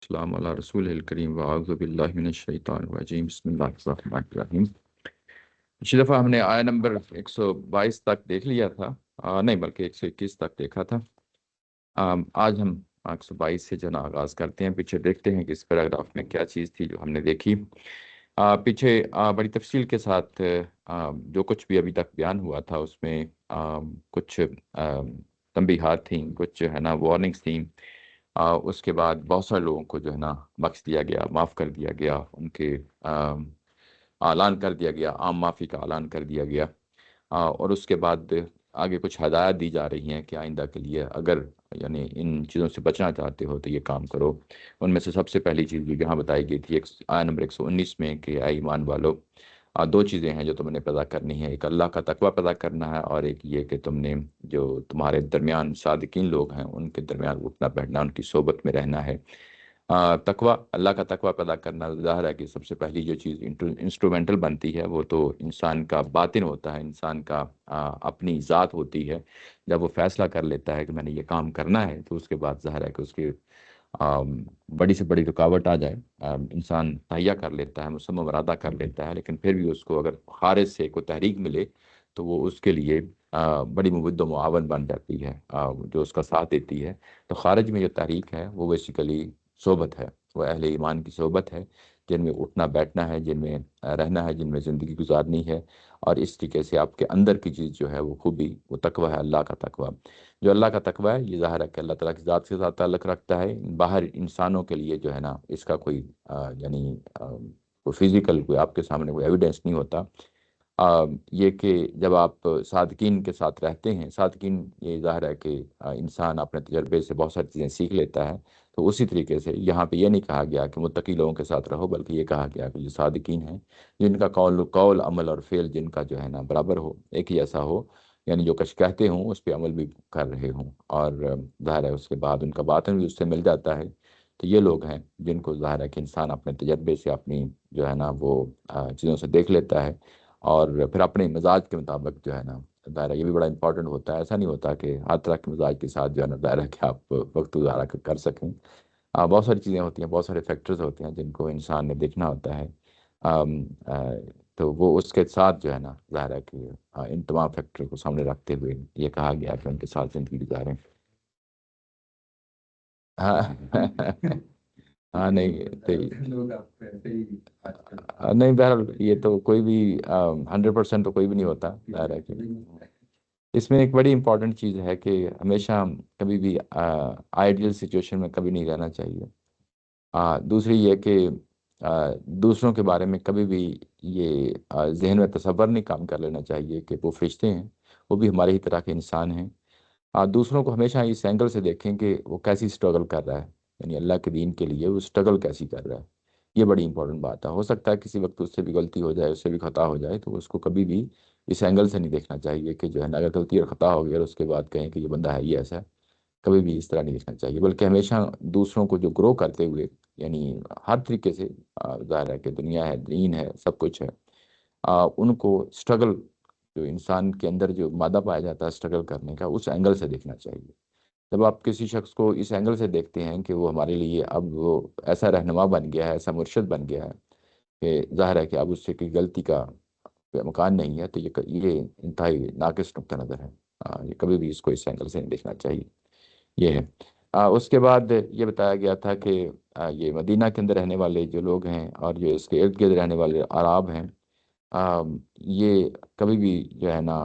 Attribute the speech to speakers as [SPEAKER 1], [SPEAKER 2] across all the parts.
[SPEAKER 1] والسلام علی رسول الکریم واعوذ باللہ من الشیطان الرجیم بسم اللہ الرحمن الرحیم۔ پچھلی دفعہ ہم نے آیا نمبر 122 تک دیکھ لیا تھا، نہیں بلکہ 121 تک دیکھا تھا۔ آج ہم 122 سے جو نا آغاز کرتے ہیں، پیچھے دیکھتے ہیں کہ اس پیراگراف میں کیا چیز تھی جو ہم نے دیکھی۔ پیچھے بڑی تفصیل کے ساتھ جو کچھ بھی ابھی تک بیان ہوا تھا اس میں کچھ تنبیہات تھیں، کچھ جو ہے نا وارننگس تھیں۔ اس کے بعد بہت سارے لوگوں کو جو ہے نا بخش دیا گیا، معاف کر دیا گیا، ان کے اعلان کر دیا گیا، عام معافی کا اعلان کر دیا گیا۔ اور اس کے بعد آگے کچھ ہدایات دی جا رہی ہیں کہ آئندہ کے لیے اگر یعنی ان چیزوں سے بچنا چاہتے ہو تو یہ کام کرو۔ ان میں سے سب سے پہلی چیز جو یہاں بتائی گئی تھی آیت نمبر 119 میں کہ اے ایمان والو، دو چیزیں ہیں جو تم نے پیدا کرنی ہے، ایک اللہ کا تقوی پیدا کرنا ہے، اور ایک یہ کہ تم نے جو تمہارے درمیان صادقین لوگ ہیں ان کے درمیان اٹھنا بیٹھنا، ان کی صحبت میں رہنا ہے۔ تقوی، اللہ کا تقوی پیدا کرنا، ظاہر ہے کہ سب سے پہلی جو چیز انسٹرومنٹل بنتی ہے وہ تو انسان کا باطن ہوتا ہے، انسان کا اپنی ذات ہوتی ہے۔ جب وہ فیصلہ کر لیتا ہے کہ میں نے یہ کام کرنا ہے تو اس کے بعد ظاہر ہے کہ اس کی بڑی سے بڑی رکاوٹ آ جائے، انسان تہیہ کر لیتا ہے، مصمم ارادہ کر لیتا ہے، لیکن پھر بھی اس کو اگر خارج سے کوئی تحریک ملے تو وہ اس کے لیے بڑی مبد و معاون بن جاتی ہے، جو اس کا ساتھ دیتی ہے۔ تو خارج میں جو تحریک ہے وہ بیسیکلی صحبت ہے، وہ اہل ایمان کی صحبت ہے، جن میں اٹھنا بیٹھنا ہے، جن میں رہنا ہے، جن میں زندگی گزارنی ہے۔ اور اس طریقے سے آپ کے اندر کی چیز جو ہے وہ خوبی، وہ تقوی ہے، اللہ کا تقوی۔ جو اللہ کا تقوی ہے یہ ظاہر ہے کہ اللہ تعالیٰ کی ذات کے ساتھ تعلق رکھتا ہے۔ باہر انسانوں کے لیے جو ہے نا اس کا کوئی یعنی کوئی فزیکل کوئی آپ کے سامنے کوئی ایویڈنس نہیں ہوتا۔ یہ کہ جب آپ صادقین کے ساتھ رہتے ہیں، صادقین یہ ظاہر ہے کہ انسان اپنے تجربے سے بہت ساری چیزیں سیکھ لیتا ہے، تو اسی طریقے سے یہاں پہ یہ نہیں کہا گیا کہ متقی لوگوں کے ساتھ رہو، بلکہ یہ کہا گیا کہ جو صادقین ہیں، جن کا قول عمل اور فعل جن کا جو ہے نا برابر ہو، ایک ہی ایسا ہو، یعنی جو کچھ کہتے ہوں اس پہ عمل بھی کر رہے ہوں، اور ظاہر ہے اس کے بعد ان کا باطن بھی اس سے مل جاتا ہے۔ تو یہ لوگ ہیں جن کو ظاہر ہے کہ انسان اپنے تجربے سے اپنی جو ہے نا وہ چیزوں سے دیکھ لیتا ہے، اور پھر اپنے مزاج کے مطابق جو ہے نا ظاہر ہے یہ بھی بڑا امپورٹنٹ ہوتا ہے۔ ایسا نہیں ہوتا کہ ہر طرح کے مزاج کے ساتھ جو ہے نا ظاہر ہے کہ آپ وقت گزارا کر سکیں۔ بہت ساری چیزیں ہوتی ہیں، بہت سارے فیکٹرز ہوتے ہیں جن کو انسان نے دیکھنا ہوتا ہے، تو وہ اس کے ساتھ جو ہے نا ظاہر ہے کہ ان تمام فیکٹر کو سامنے رکھتے ہوئے یہ کہا گیا کہ ان کے ساتھ زندگی گزاریں۔ ہاں ہاں نہیں نہیں، بہرحال یہ تو کوئی بھی 100% تو کوئی بھی نہیں ہوتا، ظاہر ہے کہ اس میں ایک بڑی امپورٹنٹ چیز ہے کہ ہمیشہ کبھی بھی آئیڈیل سچویشن میں کبھی نہیں رہنا چاہیے۔ دوسری یہ کہ دوسروں کے بارے میں کبھی بھی یہ ذہن میں تصور نہیں کام کر لینا چاہیے کہ وہ فرشتے ہیں، وہ بھی ہمارے ہی طرح کے انسان ہیں۔ دوسروں کو ہمیشہ اس اینگل سے دیکھیں کہ وہ کیسی سٹرگل کر رہا ہے، یعنی اللہ کے دین کے لیے وہ سٹرگل کیسی کر رہا ہے۔ یہ بڑی امپورٹنٹ بات ہے۔ ہو سکتا ہے کسی وقت اس سے بھی غلطی ہو جائے، اس سے بھی خطا ہو جائے، تو اس کو کبھی بھی اس اینگل سے نہیں دیکھنا چاہیے کہ جو ہے نا اگر غلطی اور خطا ہو گیا اور اس کے بعد کہیں کہ یہ بندہ ہے یہ ایسا ہے، کبھی بھی اس طرح نہیں دیکھنا چاہیے، بلکہ ہمیشہ دوسروں کو جو گرو کرتے ہوئے، یعنی ہر طریقے سے ظاہر ہے کہ دنیا ہے، دین ہے، سب کچھ ہے، ان کو سٹرگل جو انسان کے اندر جو مادہ پایا جاتا ہے سٹرگل کرنے کا، اس اینگل سے دیکھنا چاہیے۔ جب آپ کسی شخص کو اس اینگل سے دیکھتے ہیں کہ وہ ہمارے لیے اب وہ ایسا رہنما بن گیا ہے، ایسا مرشد بن گیا ہے کہ ظاہر ہے کہ اب اس سے کوئی غلطی کا مکان نہیں ہے، تو یہ انتہائی ناقص نقطہ نظر ہے۔ یہ کبھی بھی اس کو اس اینگل سے نہیں دیکھنا چاہیے، یہ ہے۔ اس کے بعد یہ بتایا گیا تھا کہ یہ مدینہ کے اندر رہنے والے جو لوگ ہیں اور جو اس کے ارد گرد رہنے والے عراب ہیں، یہ کبھی بھی جو ہے نا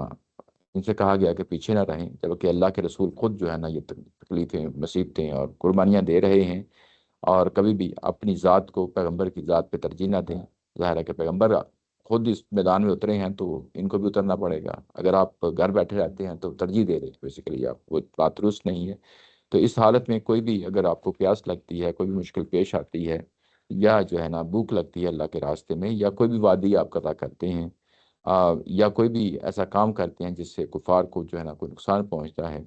[SPEAKER 1] ان سے کہا گیا کہ پیچھے نہ رہیں، جبکہ اللہ کے رسول خود جو ہے نا یہ تکلیفیں، مصیبتیں اور قربانیاں دے رہے ہیں، اور کبھی بھی اپنی ذات کو پیغمبر کی ذات پہ ترجیح نہ دیں۔ ظاہر ہے کہ پیغمبر خود اس میدان میں اترے ہیں تو ان کو بھی اترنا پڑے گا۔ اگر آپ گھر بیٹھے رہتے ہیں تو ترجیح دے رہے ہیں بیسیکلی آپ، وہ بات درست نہیں ہے۔ تو اس حالت میں کوئی بھی اگر آپ کو پیاس لگتی ہے، کوئی بھی مشکل پیش آتی ہے، یا جو ہے نا بھوک لگتی ہے اللہ کے راستے میں، یا کوئی بھی وادی آپ قطع کرتے ہیں، یا کوئی بھی ایسا کام کرتے ہیں جس سے کفار کو جو ہے نا کوئی نقصان پہنچتا ہے،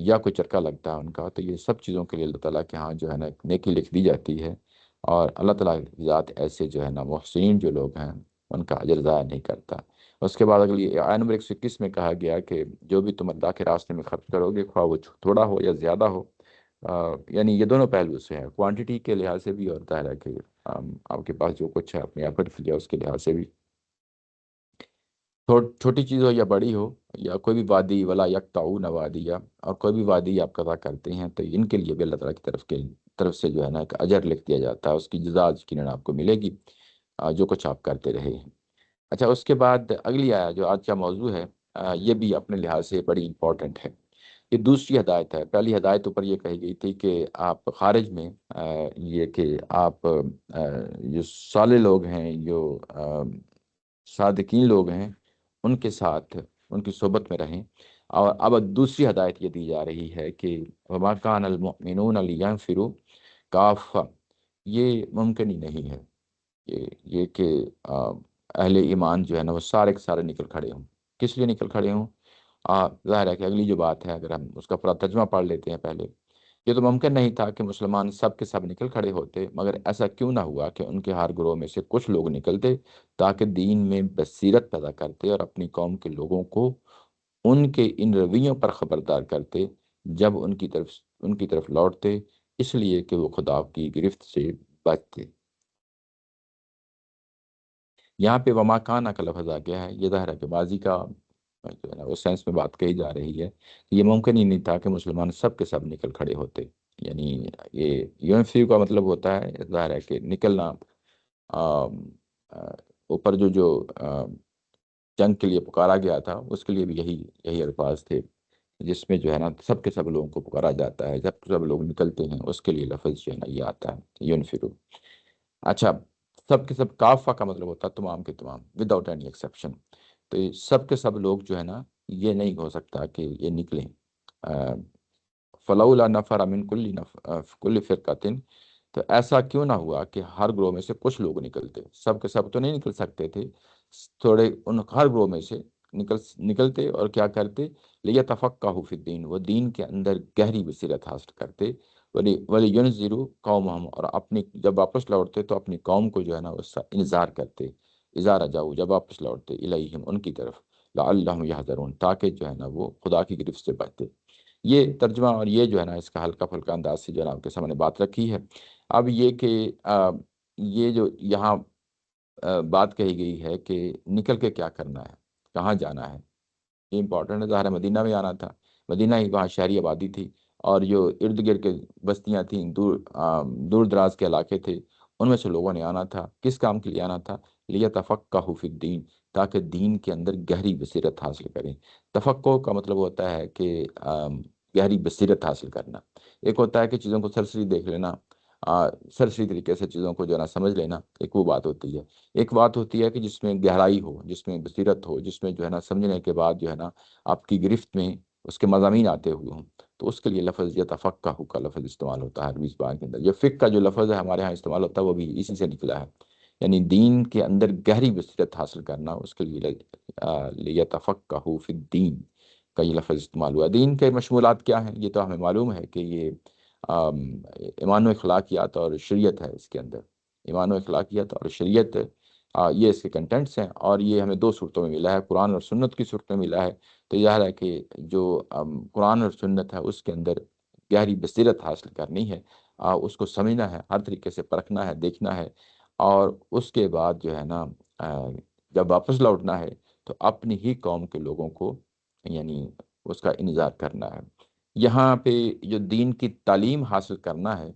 [SPEAKER 1] یا کوئی چرکا لگتا ہے ان کا، تو یہ سب چیزوں کے لیے اللہ تعالیٰ کے ہاں جو ہے نا ایک نیکی لکھ دی جاتی ہے، اور اللہ تعالیٰ کی ذات ایسے جو ہے نا محسنین جو لوگ ہیں ان کا اجر ضائع نہیں کرتا۔ اس کے بعد اگلی آیت نمبر 121 میں کہا گیا کہ جو بھی تم اللہ کے راستے میں خرچ کرو گے، خواہ وہ تھوڑا ہو یا زیادہ ہو، یعنی یہ دونوں پہلو سے ہیں، کوانٹٹی کے لحاظ سے بھی اور ظاہر ہے کہ آپ کے پاس جو کچھ ہے اپنے ایفرٹ کیا اس کے لحاظ سے بھی، چھوٹی چیز ہو یا بڑی ہو، یا کوئی بھی وادی ولا یقطعون وادیا، اور کوئی بھی وادی آپ قطع کرتے ہیں تو ان کے لیے بھی اللہ تعالیٰ کی طرف سے جو ہے نا ایک اجر لکھ دیا جاتا ہے، اس کی جزا یقیناً آپ کو ملے گی جو کچھ آپ کرتے رہے ہیں۔ اچھا، اس کے بعد اگلی آیا جو آج کا موضوع ہے، یہ بھی اپنے لحاظ سے بڑی امپورٹنٹ ہے۔ یہ دوسری ہدایت ہے۔ پہلی ہدایت اوپر یہ کہی گئی تھی کہ آپ خارج میں یہ کہ آپ جو صالح لوگ ہیں، جو صادقین لوگ ہیں، ان کے ساتھ ان کی صحبت میں رہیں۔ اور اب دوسری ہدایت یہ دی جا رہی ہے کہ وما کان المؤمنون لینفروا کافہ، یہ ممکن ہی نہیں ہے یہ کہ اہل ایمان جو ہے نا وہ سارے کے سارے نکل کھڑے ہوں۔ کس لیے نکل کھڑے ہوں؟ ظاہر ہے کہ اگلی جو بات ہے اگر ہم اس کا پورا ترجمہ پڑھ لیتے ہیں پہلے، یہ تو ممکن نہیں تھا کہ مسلمان سب کے سب نکل کھڑے ہوتے، مگر ایسا کیوں نہ ہوا کہ ان کے ہر گروہ میں سے کچھ لوگ نکلتے تاکہ دین میں بصیرت پیدا کرتے اور اپنی قوم کے لوگوں کو ان کے ان رویوں پر خبردار کرتے جب ان کی طرف لوٹتے، اس لیے کہ وہ خدا کی گرفت سے بچتے۔ یہاں پہ وما کانا کا لفظ آ گیا ہے، یہ ظاہر ہے کہ ماضی کا جو ہے نا اس سینس میں بات کہی جا رہی ہے کہ یہ ممکن ہی نہیں تھا کہ مسلمان سب کے سب نکل کھڑے ہوتے۔ یعنی یہ یونیفری کا مطلب ہوتا ہے ظاہر ہے کہ نکلنا، آم، آ، اوپر جو جنگ کے لیے پکارا گیا تھا اس کے لیے بھی یہی الفاظ تھے، جس میں جو ہے نا سب کے سب لوگوں کو پکارا جاتا ہے، جب سب لوگ نکلتے ہیں اس کے لیے لفظ جو ہے نا یہ آتا ہے یونفرو۔ اچھا، سب کے سب، کافہ کا مطلب ہوتا ہے تمام کے تمام، وداؤٹ اینی ایکسیپشن۔ تو یہ سب کے سب لوگ جو ہے نا یہ نہیں ہو سکتا کہ یہ نکلیں۔ فلولا نفر من کل فرقۃ، تو ایسا کیوں نہ ہوا کہ ہر گروہ میں سے کچھ لوگ نکلتے، سب کے سب تو نہیں نکل سکتے تھے، تھوڑے ان ہر گروہ میں سے نکلتے اور کیا کرتے، لیتفقہوا فی الدین، وہ دین کے اندر گہری بصیرت حاصل کرتے، وَلِيُنذِرُوا قَوْمَهُمْ، اور اپنی جب واپس لوٹتے تو اپنی قوم کو جو ہے نا اس کا انذار کرتے، اذا رجعوا، جب واپس لوٹتے، الیہم، ان کی طرف، لعلہم یحذرون، تاکہ جو ہے نا وہ خدا کی گرفت سے بچتے۔ یہ ترجمہ اور یہ جو ہے نا اس کا ہلکا پھلکا انداز سے جو ہے نا آپ کے سامنے بات رکھی ہے۔ اب یہ کہ یہ جو یہاں بات کہی گئی ہے کہ نکل کے کیا کرنا ہے، کہاں جانا ہے، یہ امپورٹنٹ ہے۔ ظاہر ہے مدینہ میں آنا تھا، مدینہ ہی وہاں شہری آبادی تھی، اور جو ارد گرد کے بستیاں تھیں، دور دراز کے علاقے تھے، ان میں سے لوگوں نے آنا تھا۔ کس کام کے لیے آنا تھا؟ لیتفقہوا فی الدین، تاکہ دین کے اندر گہری بصیرت حاصل کریں۔ تفقہ کا مطلب ہوتا ہے کہ گہری بصیرت حاصل کرنا۔ ایک ہوتا ہے کہ چیزوں کو سرسری دیکھ لینا، سرسری طریقے سے چیزوں کو جو ہے نا سمجھ لینا، ایک وہ بات ہوتی ہے۔ ایک بات ہوتی ہے کہ جس میں گہرائی ہو، جس میں بصیرت ہو، جس میں جو ہے نا سمجھنے کے بعد جو ہے نا آپ کی گرفت میں اس کے مضامین آتے ہوئے ہوں، تو اس کے لیے لفظ یتفقہ کا لفظ استعمال ہوتا ہے عربی زبان کے اندر۔ یہ فقہ کا جو لفظ ہے ہمارے ہاں استعمال ہوتا ہے وہ بھی اسی سے نکلا ہے، یعنی دین کے اندر گہری بصیرت حاصل کرنا، اس کے لیے لیتفقہ فی الدین کا یہ لفظ استعمال ہوا۔ دین کے مشمولات کیا ہیں یہ تو ہمیں معلوم ہے کہ یہ آم، ایمان و اخلاقیات اور شریعت ہے اس کے اندر، ایمان و اخلاقیات اور شریعت، یہ اس کے کنٹینٹس ہیں، اور یہ ہمیں دو صورتوں میں ملا ہے، قرآن اور سنت کی صورت میں ملا ہے۔ تو ظاہر ہے کہ جو قرآن اور سنت ہے اس کے اندر گہری بصیرت حاصل کرنی ہے، اس کو سمجھنا ہے، ہر طریقے سے پرکھنا ہے، دیکھنا ہے، اور اس کے بعد جو ہے نا جب واپس لوٹنا ہے تو اپنی ہی قوم کے لوگوں کو یعنی اس کا انتظار کرنا ہے۔ یہاں پہ جو دین کی تعلیم حاصل کرنا ہے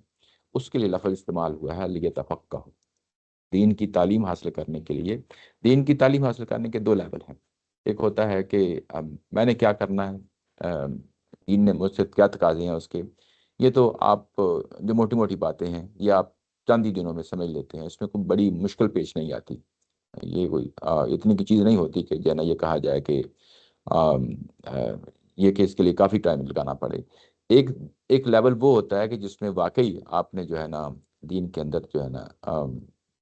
[SPEAKER 1] اس کے لیے لفظ استعمال ہوا ہے لیتفقہ۔ دین کی تعلیم حاصل کرنے کے لیے، دین کی تعلیم حاصل کرنے کے دو لیول ہیں۔ ایک ہوتا ہے کہ اب میں نے کیا کرنا ہے، دین نے مجھ سے کیا تقاضے ہیں اس کے، یہ تو آپ جو موٹی موٹی باتیں ہیں یہ آپ چند ہی دنوں میں سمجھ لیتے ہیں، اس میں کوئی بڑی مشکل پیش نہیں آتی، یہ کوئی اتنی کی چیز نہیں ہوتی کہ جو ہے نا یہ کہا جائے کہ آم، آ، یہ کہ اس کے لیے کافی ٹائم لگانا پڑے۔ ایک ایک لیول وہ ہوتا ہے کہ جس میں واقعی آپ نے جو ہے نا دین کے اندر جو ہے نا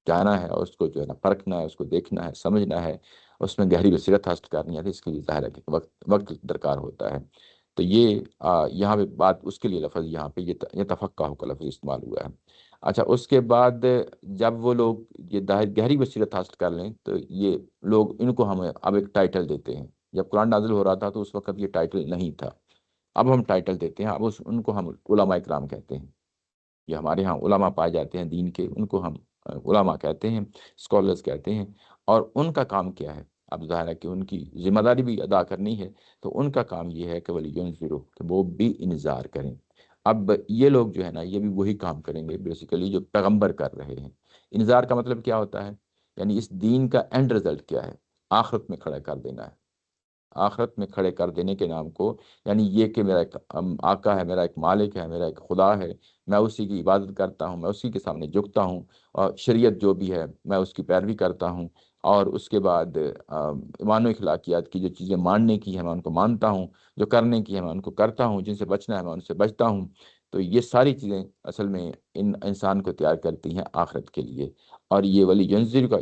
[SPEAKER 1] جانا ہے، اور اس کو جو ہے نا پرکھنا ہے، اس کو دیکھنا ہے، سمجھنا ہے، اس میں گہری بصیرت حاصل کرنی ہے، تو اس کے لیے ظاہر ہے کہ وقت درکار ہوتا ہے۔ تو یہ یہاں پہ بات اس کے لیے لفظ یہاں پہ یہ تفقہ کا لفظ استعمال ہوا ہے۔ اچھا، اس کے بعد جب وہ لوگ یہ گہری بصیرت حاصل کر لیں تو یہ لوگ ان کو ہمیں اب ایک ٹائٹل دیتے ہیں۔ جب قرآن نازل ہو رہا تھا تو اس وقت یہ ٹائٹل نہیں تھا، اب ہم ٹائٹل دیتے ہیں، اب ان کو ہم علماء کرام کہتے ہیں. یہ ہمارے ہاں علماء پائے جاتے ہیں دین کے، ان کو ہم علماء کہتے ہیں، اسکالرز کہتے ہیں. اور ان کا کام کیا ہے؟ اب ظاہر ہے کہ ان کی ذمہ داری بھی ادا کرنی ہے، تو ان کا کام یہ ہے کہ وَلِيُنذِرُوا، کہ وہ بھی انذار کریں. اب یہ لوگ جو ہے نا، یہ بھی وہی کام کریں گے بیسیکلی جو پیغمبر کر رہے ہیں. انذار کا مطلب کیا ہوتا ہے؟ یعنی اس دین کا اینڈ رزلٹ کیا ہے؟ آخرت میں کھڑا کر دینا ہے. آخرت میں کھڑے کر دینے کے نام کو، یعنی یہ کہ میرا ایک آقا ہے، میرا ایک مالک ہے، میرا ایک خدا ہے، میں اسی کی عبادت کرتا ہوں، میں اسی کے سامنے جھکتا ہوں، اور شریعت جو بھی ہے میں اس کی پیروی کرتا ہوں. اور اس کے بعد ایمان و اخلاقیات کی جو چیزیں ماننے کی ہیں میں ان کو مانتا ہوں، جو کرنے کی ہیں میں ان کو کرتا ہوں، جن سے بچنا ہے میں ان سے بچتا ہوں. تو یہ ساری چیزیں اصل میں انسان کو تیار کرتی ہیں آخرت کے لیے. اور یہ ولی ینذر کا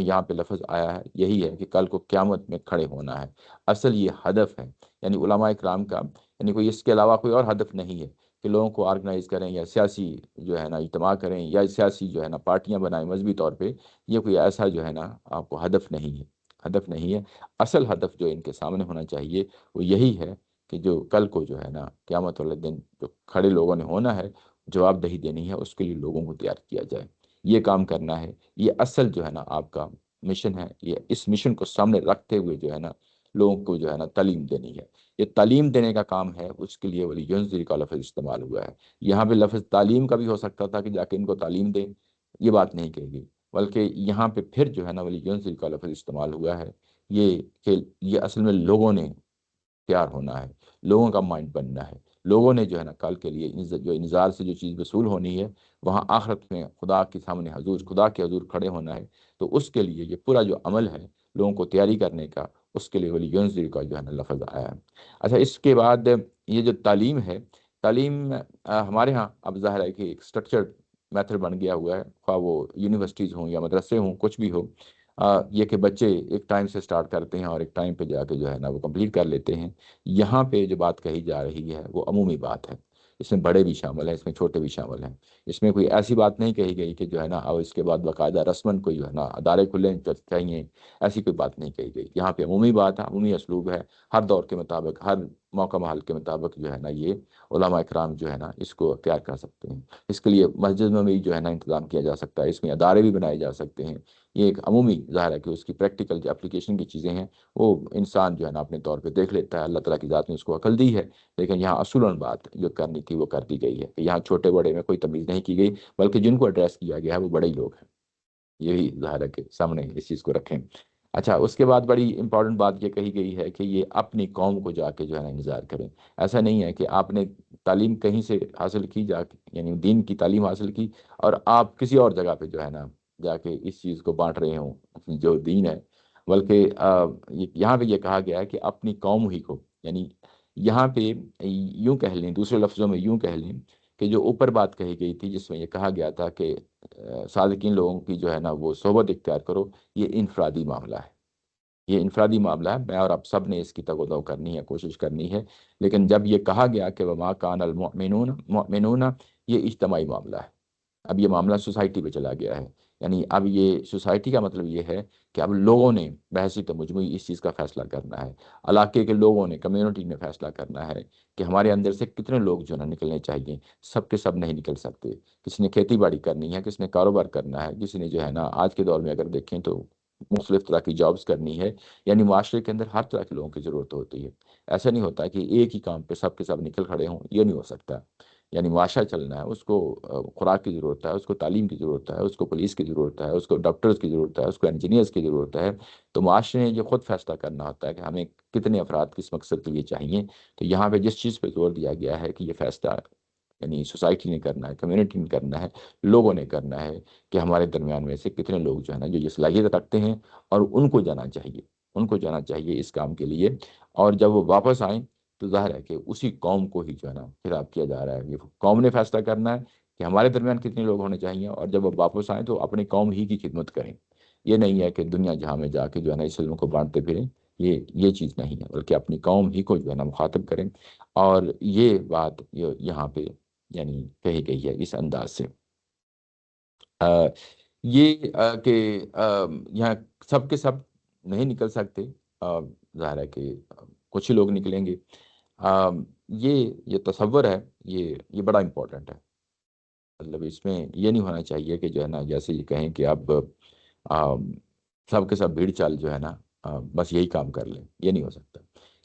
[SPEAKER 1] یہاں پہ لفظ آیا ہے، یہی ہے کہ کل کو قیامت میں کھڑے ہونا ہے. اصل یہ ہدف ہے، یعنی علماء اکرام کا، یعنی کوئی اس کے علاوہ کوئی اور ہدف نہیں ہے کہ لوگوں کو آرگنائز کریں یا سیاسی جو ہے نا اجتماع کریں یا سیاسی جو ہے نا پارٹیاں بنائیں مذہبی طور پہ. یہ کوئی ایسا جو ہے نا آپ کو ہدف نہیں ہے، ہدف نہیں ہے. اصل ہدف جو ان کے سامنے ہونا چاہیے وہ یہی ہے کہ جو کل کو جو ہے نا قیامت والے دن جو کھڑے لوگوں نے ہونا ہے، جواب دہی دینی ہے، اس کے لیے لوگوں کو تیار کیا جائے. یہ کام کرنا ہے. یہ اصل جو ہے نا آپ کا مشن ہے. یہ اس مشن کو سامنے رکھتے ہوئے جو ہے نا لوگوں کو جو ہے نا تعلیم دینی ہے. یہ تعلیم دینے کا کام ہے، اس کے لیے ولی ینذر کا لفظ استعمال ہوا ہے. یہاں پہ لفظ تعلیم کا بھی ہو سکتا تھا کہ جا کے ان کو تعلیم دیں، یہ بات نہیں کہے گی، بلکہ یہاں پہ پھر جو ہے نا ولی ینذر کا لفظ استعمال ہوا ہے. یہ کہ یہ اصل میں لوگوں نے تیار ہونا ہے، لوگوں کا مائنڈ بننا ہے. لوگوں نے جو ہے نا کل کے لیے جو انذار سے جو چیز وصول ہونی ہے، وہاں آخرت میں خدا کے سامنے حضور، خدا کے حضور کھڑے ہونا ہے. تو اس کے لیے یہ پورا جو عمل ہے لوگوں کو تیاری کرنے کا، اس کے لیے ولی ینذر کا جو ہے نا لفظ آیا ہے. اچھا، اس کے بعد یہ جو تعلیم ہے، تعلیم ہمارے ہاں اب ظاہر ہے کہ ایک اسٹرکچرڈ میتھڈ بن گیا ہوا ہے، خواہ وہ یونیورسٹیز ہوں یا مدرسے ہوں، کچھ بھی ہو. یہ کہ بچے ایک ٹائم سے سٹارٹ کرتے ہیں اور ایک ٹائم پہ جا کے جو ہے نا وہ کمپلیٹ کر لیتے ہیں. یہاں پہ جو بات کہی جا رہی ہے وہ عمومی بات ہے. اس میں بڑے بھی شامل ہیں، اس میں چھوٹے بھی شامل ہیں. اس میں کوئی ایسی بات نہیں کہی گئی کہ جو ہے نا اور اس کے بعد باقاعدہ رسمن کوئی جو ہے نا ادارے کھلے چاہیے، ایسی کوئی بات نہیں کہی گئی. یہاں پہ عمومی بات ہے، عمومی اسلوب ہے. ہر دور کے مطابق، ہر موقع محل کے مطابق جو ہے نا یہ علماء اکرام جو ہے نا اس کو اختیار کر سکتے ہیں. اس کے لیے مسجد میں بھی جو ہے نا انتظام کیا جا سکتا ہے، اس میں ادارے بھی بنائے جا سکتے ہیں. یہ ایک عمومی ظاہر ہے کہ اس کی پریکٹیکل جو اپلیکیشن کی چیزیں ہیں وہ انسان جو ہے نا اپنے طور پہ دیکھ لیتا ہے. اللہ تعالیٰ کی ذات نے اس کو عقل دی ہے، لیکن یہاں اصولاً بات جو کرنی تھی وہ کر دی گئی ہے. یہاں چھوٹے بڑے میں کوئی تمیز نہیں کی گئی، بلکہ جن کو ایڈریس کیا گیا ہے وہ بڑے ہی لوگ ہیں. یہی ظاہر ہے کہ سامنے اس چیز کو رکھیں. اچھا، اس کے بعد بڑی امپورٹنٹ بات یہ کہی گئی ہے کہ یہ اپنی قوم کو جا کے جو ہے نا انذار کریں. ایسا نہیں ہے کہ آپ نے تعلیم کہیں سے حاصل کی جا کے، یعنی دین کی تعلیم حاصل کی، اور آپ کسی اور جگہ پہ جو ہے نا جا کے اس چیز کو بانٹ رہے ہوں جو دین ہے. بلکہ یہاں پہ یہ کہا گیا ہے کہ اپنی قوم ہی کو، یعنی یہاں پہ یوں کہہ لیں، دوسرے لفظوں میں یوں کہہ لیں کہ جو اوپر بات کہی گئی تھی جس میں یہ کہا گیا تھا کہ صادقین لوگوں کی جو ہے نا وہ صحبت اختیار کرو، یہ انفرادی معاملہ ہے. یہ انفرادی معاملہ ہے، میں اور آپ سب نے اس کی تگ و دو کرنی ہے، کوشش کرنی ہے. لیکن جب یہ کہا گیا کہ وما کان المؤمنون مؤمنون، یہ اجتماعی معاملہ ہے. اب یہ معاملہ سوسائٹی پہ چلا گیا ہے. یعنی اب یہ سوسائٹی کا مطلب یہ ہے کہ اب لوگوں نے بحثیت مجموعی اس چیز کا فیصلہ کرنا ہے. علاقے کے لوگوں نے، کمیونٹی نے فیصلہ کرنا ہے کہ ہمارے اندر سے کتنے لوگ جو ہے نا نکلنے چاہیے. سب کے سب نہیں نکل سکتے. کسی نے کھیتی باڑی کرنی ہے، کسی نے کاروبار کرنا ہے، کسی نے جو ہے نا آج کے دور میں اگر دیکھیں تو مختلف طرح کی جابز کرنی ہے. یعنی معاشرے کے اندر ہر طرح کے لوگوں کی ضرورت ہوتی ہے. ایسا نہیں ہوتا کہ ایک ہی کام پہ سب کے سب نکل کھڑے ہوں، یہ نہیں ہو سکتا. یعنی معاشرہ چلنا ہے، اس کو خوراک کی ضرورت ہے، اس کو تعلیم کی ضرورت ہے، اس کو پولیس کی ضرورت ہے، اس کو ڈاکٹرز کی ضرورت ہے، اس کو انجینئرز کی ضرورت ہے. تو معاشرے نے یہ خود فیصلہ کرنا ہوتا ہے کہ ہمیں کتنے افراد کس مقصد کے لیے چاہیے. تو یہاں پہ جس چیز پہ زور دیا گیا ہے کہ یہ فیصلہ یعنی سوسائٹی نے کرنا ہے، کمیونٹی نے کرنا ہے، لوگوں نے کرنا ہے کہ ہمارے درمیان میں سے کتنے لوگ جو ہے نا جو یہ صلاحیت رکھتے ہیں، اور ان کو جانا چاہیے، ان کو جانا چاہیے اس کام کے لیے. اور جب وہ واپس آئیں تو ظاہر ہے کہ اسی قوم کو ہی جو ہے نا خطاب کیا جا رہا ہے. یہ قوم نے فیصلہ کرنا ہے کہ ہمارے درمیان کتنے لوگ ہونے چاہیے، اور جب وہ واپس آئیں تو اپنی قوم ہی کی خدمت کریں. یہ نہیں ہے کہ دنیا جہاں میں جا کے جو ہے نا اس علم کو بانٹتے پھریں. یہ چیز نہیں ہے، بلکہ اپنی قوم ہی کو جو ہے نا مخاطب کریں. اور یہ بات یہاں پہ یعنی کہی گئی ہے اس انداز سے. آ، یہ کہ یہاں سب کے سب نہیں نکل سکتے. ظاہر ہے کہ کچھ ہی لوگ نکلیں گے. یہ تصور ہے، یہ بڑا امپورٹنٹ ہے۔ مطلب اس میں یہ نہیں ہونا چاہیے کہ جو ہے نا جیسے یہ کہیں کہ اب سب کے سب بھیڑ چال جو ہے نا بس یہی کام کر لیں، یہ نہیں ہو سکتا۔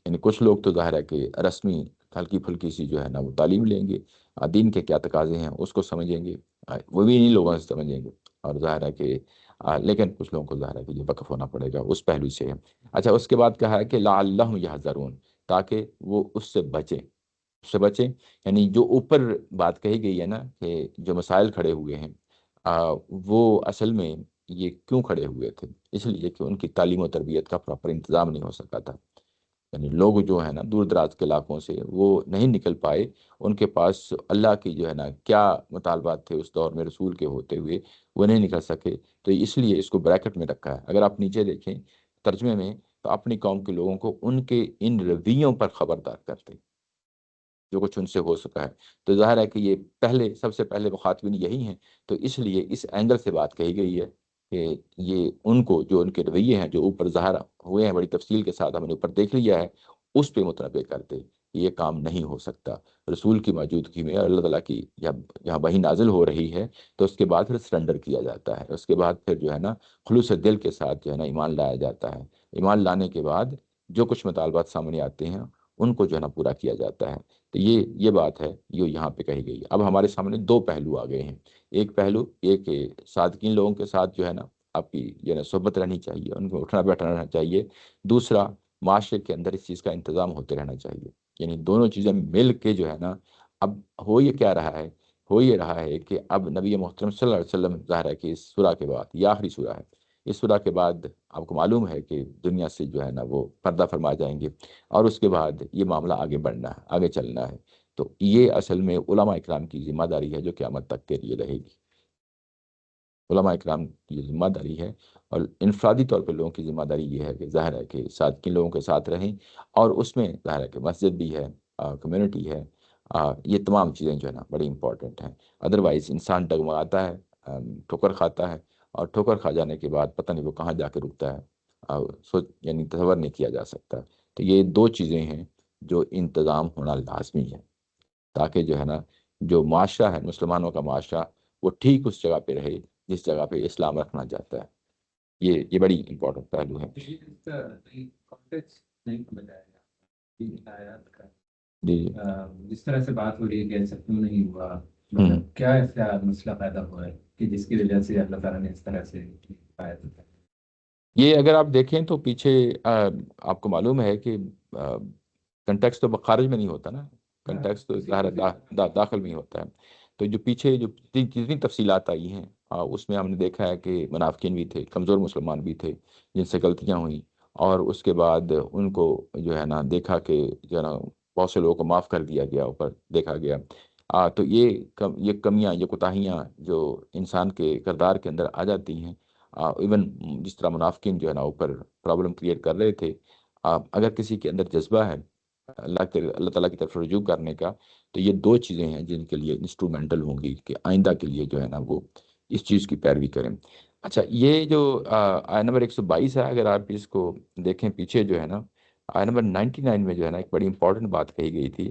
[SPEAKER 1] یعنی کچھ لوگ تو ظاہر ہے کہ رسمی ہلکی پھلکی سی جو ہے نا وہ تعلیم لیں گے، دین کے کیا تقاضے ہیں اس کو سمجھیں گے، وہ بھی انہیں لوگوں سے سمجھیں گے، اور ظاہر ہے کہ لیکن کچھ لوگوں کو ظاہر ہے کہ یہ وقف ہونا پڑے گا اس پہلو سے ہے۔ اچھا، اس کے بعد کہا ہے کہ لعلہم یحذرون، تاکہ وہ اس سے بچیں، اس سے بچیں۔ یعنی جو اوپر بات کہی گئی ہے نا کہ جو مسائل کھڑے ہوئے ہیں وہ اصل میں یہ کیوں کھڑے ہوئے تھے؟ اس لیے کہ ان کی تعلیم و تربیت کا پراپر انتظام نہیں ہو سکا تھا۔ یعنی لوگ جو ہے نا دور دراز کے علاقوں سے وہ نہیں نکل پائے، ان کے پاس اللہ کی جو ہے نا کیا مطالبات تھے اس دور میں رسول کے ہوتے ہوئے وہ نہیں نکل سکے، تو اس لیے اس کو بریکٹ میں رکھا ہے۔ اگر آپ نیچے دیکھیں ترجمے میں تو اپنی قوم کے لوگوں کو ان کے ان رویوں پر خبردار کرتے، جو کچھ ان سے ہو سکا ہے۔ تو ظاہر ہے کہ یہ سب سے پہلے مخاطبین یہی ہیں، تو اس لیے اس اینگل سے بات کہی گئی ہے کہ یہ ان کو جو ان کے رویے ہیں جو اوپر ظاہر ہوئے ہیں بڑی تفصیل کے ساتھ ہم نے اوپر دیکھ لیا ہے، اس پہ متنبع کرتے یہ کام نہیں ہو سکتا رسول کی موجودگی میں، اور اللہ تعالیٰ کی جب یہاں وحی نازل ہو رہی ہے تو اس کے بعد پھر سرنڈر کیا جاتا ہے، اس کے بعد پھر جو ہے نا خلوص دل کے ساتھ جو ہے نا ایمان لایا جاتا ہے۔ ایمان لانے کے بعد جو کچھ مطالبات سامنے آتے ہیں ان کو جو ہے نا پورا کیا جاتا ہے۔ تو یہ بات ہے جو یہاں پہ کہی گئی ہے۔ اب ہمارے سامنے دو پہلو آ گئے ہیں۔ ایک پہلو یہ کہ صادقین لوگوں کے ساتھ جو ہے نا آپ کی جو ہے نا صحبت رہنی چاہیے، ان کو اٹھنا بیٹھنا رہنا چاہیے۔ دوسرا، معاشرے کے اندر اس چیز کا انتظام ہوتے رہنا چاہیے۔ یعنی دونوں چیزیں مل کے جو ہے نا اب ہو یہ کیا رہا ہے؟ ہو یہ رہا ہے کہ اب نبی محترم صلی اللہ علیہ وسلم ظاہر ہے کہ اس سورہ کے بعد یہ آخری سورہ ہے، اس سورہ کے بعد آپ کو معلوم ہے کہ دنیا سے جو ہے نا وہ پردہ فرما جائیں گے، اور اس کے بعد یہ معاملہ آگے بڑھنا ہے، آگے چلنا ہے۔ تو یہ اصل میں علماء اکرام کی ذمہ داری ہے جو قیامت تک کے لیے رہے گی۔ علماء اکرام کی ذمہ داری ہے، اور انفرادی طور پہ لوگوں کی ذمہ داری یہ ہے کہ ظاہر ہے کہ ساتھ کن لوگوں کے ساتھ رہیں، اور اس میں ظاہر ہے کہ مسجد بھی ہے، کمیونٹی ہے، یہ تمام چیزیں جو ہے نا بڑی امپورٹنٹ ہیں۔ ادروائز انسان ڈگمگاتا ہے، ٹھوکر کھاتا ہے، اور ٹھوکر کھا جانے کے بعد پتہ نہیں وہ کہاں جا کے رکتا ہے، یعنی تصور نہیں کیا جا سکتا۔ تو یہ دو چیزیں ہیں جو انتظام ہونا لازمی ہے، تاکہ جو ہے نا جو معاشرہ ہے مسلمانوں کا معاشرہ وہ ٹھیک اس جگہ پہ رہے جس جگہ پہ اسلام رکھنا چاہتا ہے۔ یہ بڑی امپورٹنٹ پہلو ہے۔ جی جی۔
[SPEAKER 2] جس طرح سے بات ہو رہی ہے کہ ایسا کیوں نہیں ہوا،
[SPEAKER 1] ہوں۔
[SPEAKER 2] مطلب کیا ایسا مسئلہ پیدا ہوا ہے کہ جس کی وجہ سے اللہ تعالیٰ نے اس طرح سے آیت اتاری؟
[SPEAKER 1] یہ اگر آپ دیکھیں تو پیچھے آپ کو معلوم ہے کہ کنٹیکس تو خارج میں نہیں ہوتا نا، کنٹیکس تو ظاہر داخل میں ہی ہوتا ہے۔ تو جو پیچھے جو جتنی تفصیلات آئی ہیں اس میں ہم نے دیکھا ہے کہ منافقین بھی تھے، کمزور مسلمان بھی تھے جن سے غلطیاں ہوئیں، اور اس کے بعد ان کو جو ہے نا دیکھا کہ جو ہے نا بہت سے لوگوں کو معاف کر دیا گیا، اوپر دیکھا گیا۔ تو یہ کمیاں، یہ کوتاہیاں جو انسان کے کردار کے اندر آ جاتی ہیں، ایون جس طرح منافقین جو ہے نا اوپر پرابلم کریٹ کر رہے تھے، اگر کسی کے اندر جذبہ ہے اللہ تعالیٰ کی طرف رجوع کرنے کا، تو یہ دو چیزیں ہیں جن کے لیے انسٹرومنٹل ہوں گی کہ آئندہ کے لیے جو ہے نا وہ اس چیز کی پیروی کریں۔ اچھا، یہ جو آیت نمبر 122 ہے، اگر آپ اس کو دیکھیں پیچھے جو ہے نا آیت نمبر 99 میں جو ہے نا ایک بڑی امپورٹنٹ بات کہی گئی تھی،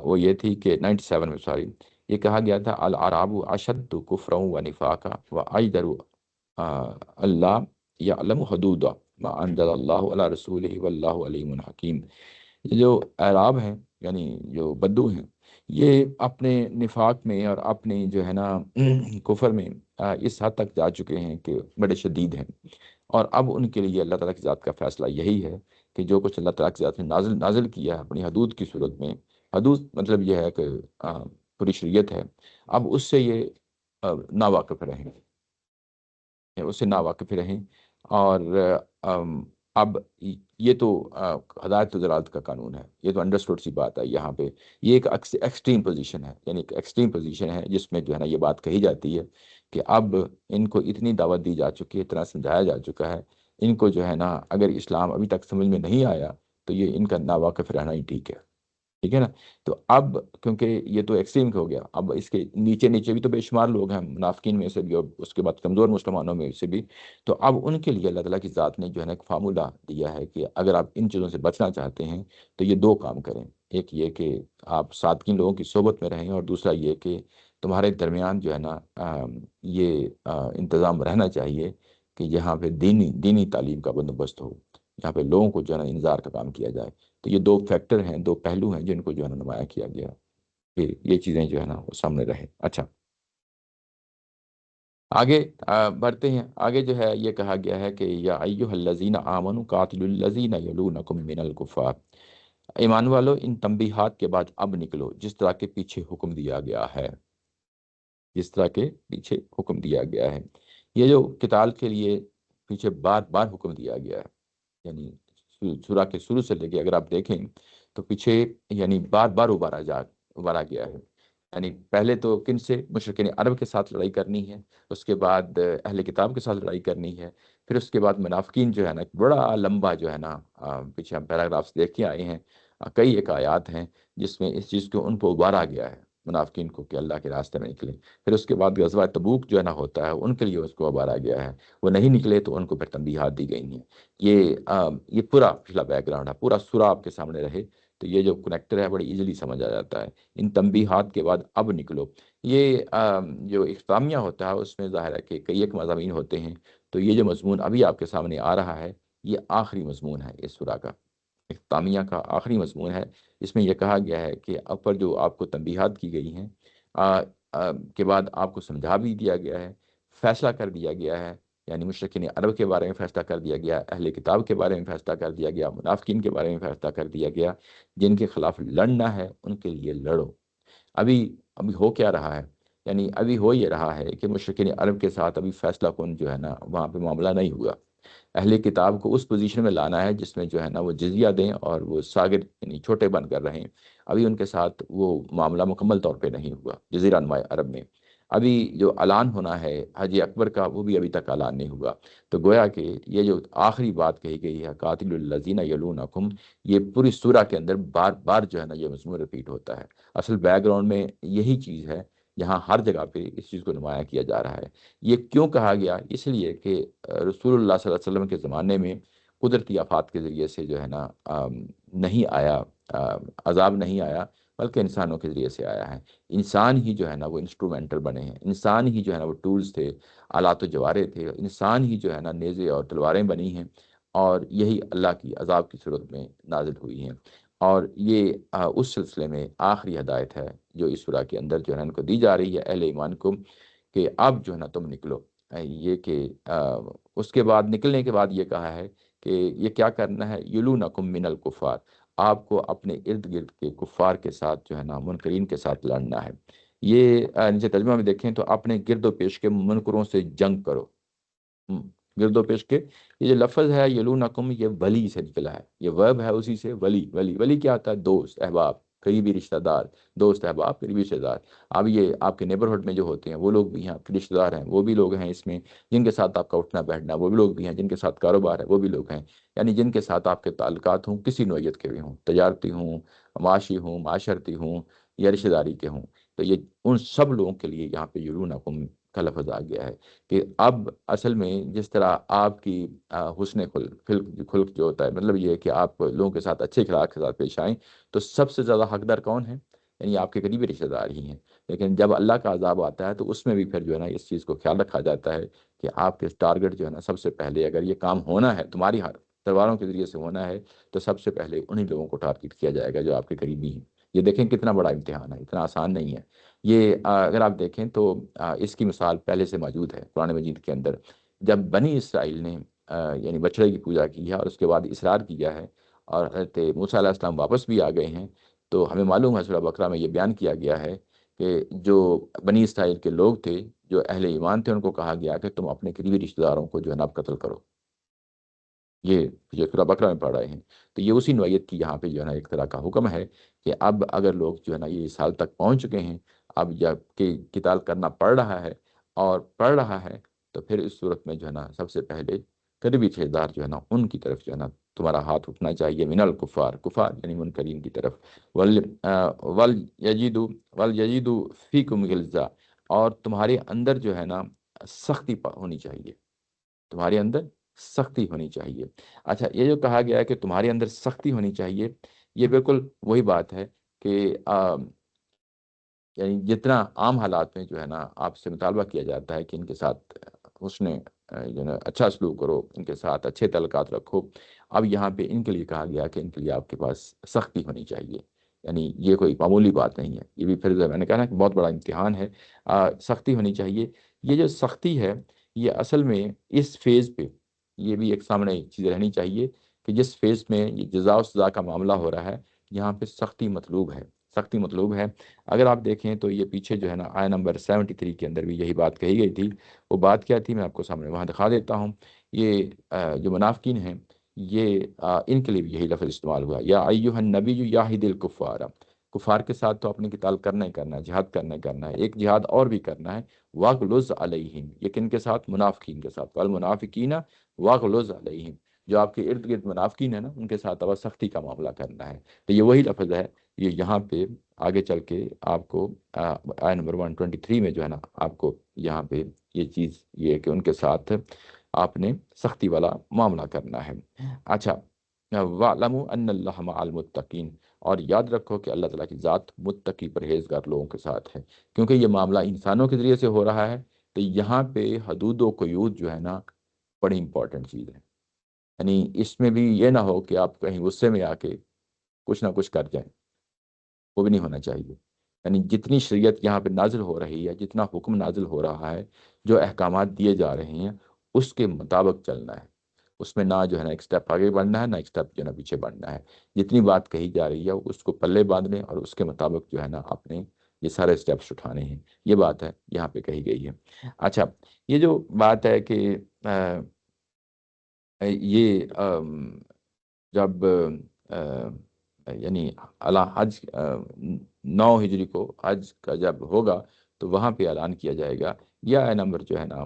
[SPEAKER 1] وہ یہ تھی کہ 97 میں سوری، یہ کہا گیا تھا العراب اشد کفرا و نفاقا و اجدر اللہ یعلم حدود ما انزل اللہ علی رسولہ واللہ علیم حکیم۔ یہ جو اعراب ہیں یعنی جو بدو ہیں، یہ اپنے نفاق میں اور اپنے جو ہے نا کفر میں اس حد تک جا چکے ہیں کہ بڑے شدید ہیں، اور اب ان کے لیے اللہ تعالیٰ کی ذات کا فیصلہ یہی ہے کہ جو کچھ اللہ تعالیٰ کی ذات نے نازل کیا ہے اپنی حدود کی صورت میں، حدود مطلب یہ ہے کہ پوری شریعت ہے، اب اس سے یہ ناواقف رہیں، اس سے ناواقف رہیں، اور اب یہ تو ہدایت و ضلالت کا قانون ہے، یہ تو انڈرسٹوڈ سی بات ہے یہاں پہ۔ یہ ایک ایکسٹریم پوزیشن ہے، یعنی ایک ایکسٹریم پوزیشن ہے جس میں جو ہے نا یہ بات کہی جاتی ہے کہ اب ان کو اتنی دعوت دی جا چکی ہے، اتنا سمجھایا جا چکا ہے، ان کو جو ہے نا اگر اسلام ابھی تک سمجھ میں نہیں آیا تو یہ ان کا ناواقف رہنا ہی ٹھیک ہے۔ ٹھیک ہے نا. تو اب کیونکہ یہ تو ایکسٹریم ہو گیا، اب اس کے نیچے نیچے بھی تو بے شمار لوگ ہیں منافقین میں سے بھی اور اس کے بعد کمزور مسلمانوں میں سے بھی. تو اب ان کے لیے اللہ تعالیٰ کی ذات نے جو ہے نا ایک فارمولہ دیا ہے کہ اگر آپ ان چیزوں سے بچنا چاہتے ہیں تو یہ دو کام کریں. ایک یہ کہ آپ صادقین لوگوں کی صحبت میں رہیں، اور دوسرا یہ کہ تمہارے درمیان جو ہے نا یہ انتظام رہنا چاہیے کہ یہاں پہ دینی تعلیم کا بندوبست ہو، یہاں پہ لوگوں کو جو ہے نا انذار کا کام کیا جائے. تو یہ دو فیکٹر ہیں، دو پہلو ہیں جن کو جو ہے نا نمایاں کیا گیا کہ یہ چیزیں جو ہے نا وہ سامنے رہے. اچھا، آگے بڑھتے ہیں. آگے جو ہے یہ کہا گیا ہے کہ یا ایھا الذین آمنوا قاتلوا الذین یلونکم من الکفار. ایمان والو، ان تنبیہات کے بعد اب نکلو جس طرح کے پیچھے حکم دیا گیا ہے، جس طرح کے پیچھے حکم دیا گیا ہے. یہ جو قتال کے لیے پیچھے بار بار حکم دیا گیا ہے، یعنی سورہ کے شروع سے لے کے اگر آپ دیکھیں تو پیچھے یعنی بار بار ابھارا گیا ہے. یعنی پہلے تو کن سے؟ مشرکین عرب کے ساتھ لڑائی کرنی ہے، اس کے بعد اہل کتاب کے ساتھ لڑائی کرنی ہے، پھر اس کے بعد منافقین جو ہے نا ایک بڑا لمبا جو ہے نا پیچھے ہم پیراگرافس دیکھ کے آئے ہیں. کئی ایک آیات ہیں جس میں اس چیز کو ان کو ابھارا گیا ہے منافقین کو کہ اللہ کے راستے میں نکلیں. پھر اس کے بعد غزوہ تبوک جو ہے نا ہوتا ہے، ان کے لیے اس کو ابھارا گیا ہے. وہ نہیں نکلے تو ان کو پھر تنبیہات دی گئی ہیں. یہ پورا پچھلا بیک گراؤنڈ ہے، پورا سورہ آپ کے سامنے رہے تو یہ جو کنیکٹر ہے بڑی ایزیلی سمجھ آ جاتا ہے. ان تنبیہات کے بعد اب نکلو، یہ جو اختتامیہ ہوتا ہے اس میں ظاہر ہے کہ کئی ایک مضامین ہوتے ہیں. تو یہ جو مضمون ابھی آپ کے سامنے آ رہا ہے یہ آخری مضمون ہے اس سورہ کا، اختتامیہ کا آخری مضمون ہے. اس میں یہ کہا گیا ہے کہ اب پر جو آپ کو تنبیہات کی گئی ہیں کے بعد آپ کو سمجھا بھی دیا گیا ہے، فیصلہ کر دیا گیا ہے. یعنی مشرکین عرب کے بارے میں فیصلہ کر دیا گیا، اہل کتاب کے بارے میں فیصلہ کر دیا گیا، منافقین کے بارے میں فیصلہ کر دیا گیا. جن کے خلاف لڑنا ہے ان کے لیے لڑو. ابھی ابھی ہو کیا رہا ہے؟ یعنی ابھی ہو یہ رہا ہے کہ مشرکین عرب کے ساتھ ابھی فیصلہ کن جو ہے نا وہاں پہ معاملہ نہیں ہوا. اہل کتاب کو اس پوزیشن میں لانا ہے جس میں جو ہے نا وہ جزیہ دیں اور وہ ساگر یعنی چھوٹے بن کر رہیں. ابھی ان کے ساتھ وہ معاملہ مکمل طور پہ نہیں ہوا جزیرہ نما عرب میں. ابھی جو اعلان ہونا ہے حج اکبر کا وہ بھی ابھی تک اعلان نہیں ہوا. تو گویا کہ یہ جو آخری بات کہی گئی ہے قاتل الذین یلونکم، یہ پوری سورہ کے اندر بار بار جو ہے نا یہ مضمون ریپیٹ ہوتا ہے. اصل بیک گراؤنڈ میں یہی چیز ہے، یہاں ہر جگہ پہ اس چیز کو نمایاں کیا جا رہا ہے. یہ کیوں کہا گیا؟ اس لیے کہ رسول اللہ صلی اللہ علیہ وسلم کے زمانے میں قدرتی آفات کے ذریعے سے جو ہے نا نہیں آیا، عذاب نہیں آیا، بلکہ انسانوں کے ذریعے سے آیا ہے. انسان ہی جو ہے نا وہ انسٹرومنٹل بنے ہیں، انسان ہی جو ہے نا وہ ٹولز تھے، آلات و جوارے تھے، انسان ہی جو ہے نا نیزے اور تلواریں بنی ہیں، اور یہی اللہ کی عذاب کی صورت میں نازل ہوئی ہیں. اور یہ اس سلسلے میں آخری ہدایت ہے جو اس سورہ کے اندر جو ہے نا ان کو دی جا رہی ہے اہل ایمان کو، کہ اب جو ہے نا تم نکلو. یہ کہ اس کے بعد نکلنے کے بعد یہ کہا ہے کہ یہ کیا کرنا ہے؟ یلونکم من الکفار، آپ کو اپنے ارد گرد کے کفار کے ساتھ جو ہے نا منکرین کے ساتھ لڑنا ہے. یہ نیچے ترجمہ میں دیکھیں تو اپنے گرد و پیش کے منکروں سے جنگ کرو. ہم، گرد و پیش کے یہ جو لفظ ہے یلونکم، یہ ولی سے نکلا ہے، یہ ورب ہے اسی سے. ولی ولی ولی کیا ہوتا ہے؟ دوست، احباب، قریبی رشتہ دار. دوست، احباب، قریبی رشتہ دار. اب یہ آپ کے نیبرہڈ میں جو ہوتے ہیں وہ لوگ بھی ہیں، آپ کے رشتہ دار ہیں وہ بھی لوگ ہیں اس میں. جن کے ساتھ آپ کا اٹھنا بیٹھنا وہ بھی لوگ بھی ہیں، جن کے ساتھ کاروبار ہے وہ بھی لوگ ہیں. یعنی جن کے ساتھ آپ کے تعلقات ہوں کسی نوعیت کے بھی ہوں، تجارتی ہوں، معاشی ہوں، معاشرتی ہوں، یا رشتہ داری کے ہوں. تو یہ ان سب لوگوں کے لیے یہاں پہ یلونکم کا لفظ آ گیا ہے کہ اب اصل میں جس طرح آپ کی حسن خلق جو ہوتا ہے، مطلب یہ ہے کہ آپ لوگوں کے ساتھ اچھے اخلاق کے ساتھ پیش آئیں، تو سب سے زیادہ حقدار کون ہے؟ یعنی آپ کے قریبی رشتہ دار ہی ہیں. لیکن جب اللہ کا عذاب آتا ہے تو اس میں بھی پھر جو ہے نا اس چیز کو خیال رکھا جاتا ہے کہ آپ کے ٹارگٹ جو ہے نا سب سے پہلے اگر یہ کام ہونا ہے تمہاری تلواروں کے ذریعے سے ہونا ہے تو سب سے پہلے انہی لوگوں کو ٹارگٹ کیا جائے گا جو آپ کے قریبی ہیں. یہ دیکھیں کتنا بڑا امتحان ہے، اتنا آسان نہیں ہے. یہ اگر آپ دیکھیں تو اس کی مثال پہلے سے موجود ہے قرآن مجید کے اندر. جب بنی اسرائیل نے یعنی بچڑے کی پوجا کی ہے اور اس کے بعد اصرار کیا ہے اور حضرت موسیٰ علیہ السلام واپس بھی آ گئے ہیں، تو ہمیں معلوم ہے سورہ بقرہ میں یہ بیان کیا گیا ہے کہ جو بنی اسرائیل کے لوگ تھے، جو اہل ایمان تھے، ان کو کہا گیا کہ تم اپنے قریبی رشتہ داروں کو جو ہے نا اب قتل کرو. یہ سورہ بقرہ میں پڑھ رہے ہیں. تو یہ اسی نوعیت کی یہاں پہ جو ہے نا ایک طرح کا حکم ہے کہ اب اگر لوگ جو ہے نا یہ اس حال تک پہنچ چکے ہیں، اب جب کہ قتال کرنا پڑ رہا ہے اور پڑ رہا ہے، تو پھر اس صورت میں جو ہے نا سب سے پہلے قریبی رشتہ دار جو ہے نا ان کی طرف جو ہے نا تمہارا ہاتھ اٹھنا چاہیے، من الکفار، کفار یعنی منکرین کی طرف، وَلْيَجِدُوا فِيكُمْ غِلْظَةً، اور تمہارے اندر جو ہے نا سختی ہونی چاہیے، تمہارے اندر سختی ہونی چاہیے۔ اچھا، یہ جو کہا گیا ہے کہ تمہارے اندر سختی ہونی چاہیے، یہ بالکل وہی بات ہے کہ یعنی جتنا عام حالات میں جو ہے نا آپ سے مطالبہ کیا جاتا ہے کہ ان کے ساتھ حسن جو ہے نا اچھا سلوک کرو، ان کے ساتھ اچھے تعلقات رکھو، اب یہاں پہ ان کے لیے کہا گیا کہ ان کے لیے آپ کے پاس سختی ہونی چاہیے، یعنی یہ کوئی معمولی بات نہیں ہے، یہ بھی پھر میں نے کہا نا کہ بہت بڑا امتحان ہے، سختی ہونی چاہیے۔ یہ جو سختی ہے یہ اصل میں اس فیز پہ، یہ بھی ایک سامنے چیز رہنی چاہیے کہ جس فیز میں یہ جزا و سزا کا معاملہ ہو رہا ہے یہاں پہ سختی مطلوب ہے، سختی مطلوب ہے۔ اگر آپ دیکھیں تو یہ پیچھے جو ہے نا آیہ نمبر 73 کے اندر بھی یہی بات کہی گئی تھی، وہ بات کیا تھی میں آپ کو سامنے وہاں دکھا دیتا ہوں۔ یہ جو منافقین ہیں یہ ان کے لیے بھی یہی لفظ استعمال ہوا، یا ایھا النبی یاہد الکفار، کفار کے ساتھ تو اپنے قتال کرنا ہی کرنا ہے، جہاد کرنا ہی کرنا ہے، ایک جہاد اور بھی کرنا ہے، واغلظ علیہم، یہ کن کے ساتھ؟ منافقین کے ساتھ، والمنافقین واغلظ علیہم، جو آپ کے ارد گرد منافقین ہیں نا ان کے ساتھ اب سختی کا معاملہ کرنا ہے۔ تو یہ وہی لفظ ہے، یہ یہاں پہ آگے چل کے آپ کو آیہ نمبر 123 میں جو ہے نا آپ کو یہاں پہ یہ چیز یہ ہے کہ ان کے ساتھ آپ نے سختی والا معاملہ کرنا ہے۔ اچھا، وَاعْلَمُوا أَنَّ اللَّهَ مَعَ الْمُتَّقِينَ، اور یاد رکھو کہ اللہ تعالیٰ کی ذات متقی پرہیزگار لوگوں کے ساتھ ہے، کیونکہ یہ معاملہ انسانوں کے ذریعے سے ہو رہا ہے تو یہاں پہ حدود و قیود جو ہے نا بڑی امپورٹنٹ چیز ہے، یعنی اس میں بھی یہ نہ ہو کہ آپ کہیں غصے میں آ کے کچھ نہ کچھ کر جائیں، وہ بھی نہیں ہونا چاہیے۔ یعنی جتنی شریعت یہاں پہ نازل ہو رہی ہے، جتنا حکم نازل ہو رہا ہے، جو احکامات دیے جا رہے ہیں اس کے مطابق چلنا ہے، اس میں نہ جو ہے نا ایک سٹیپ آگے بڑھنا ہے، نہ ایک سٹیپ جو ہے نا پیچھے بڑھنا ہے، جتنی بات کہی جا رہی ہے اس کو پلے باندھنے اور اس کے مطابق جو ہے نا آپ نے یہ سارے سٹیپس اٹھانے ہیں، یہ بات ہے یہاں پہ کہی گئی ہے۔ اچھا، یہ جو بات ہے کہ یہ جب یعنی حج 9 ہجری کو حج کا جب ہوگا تو وہاں پہ اعلان کیا جائے گا، یہ آیہ نمبر جو ہے نا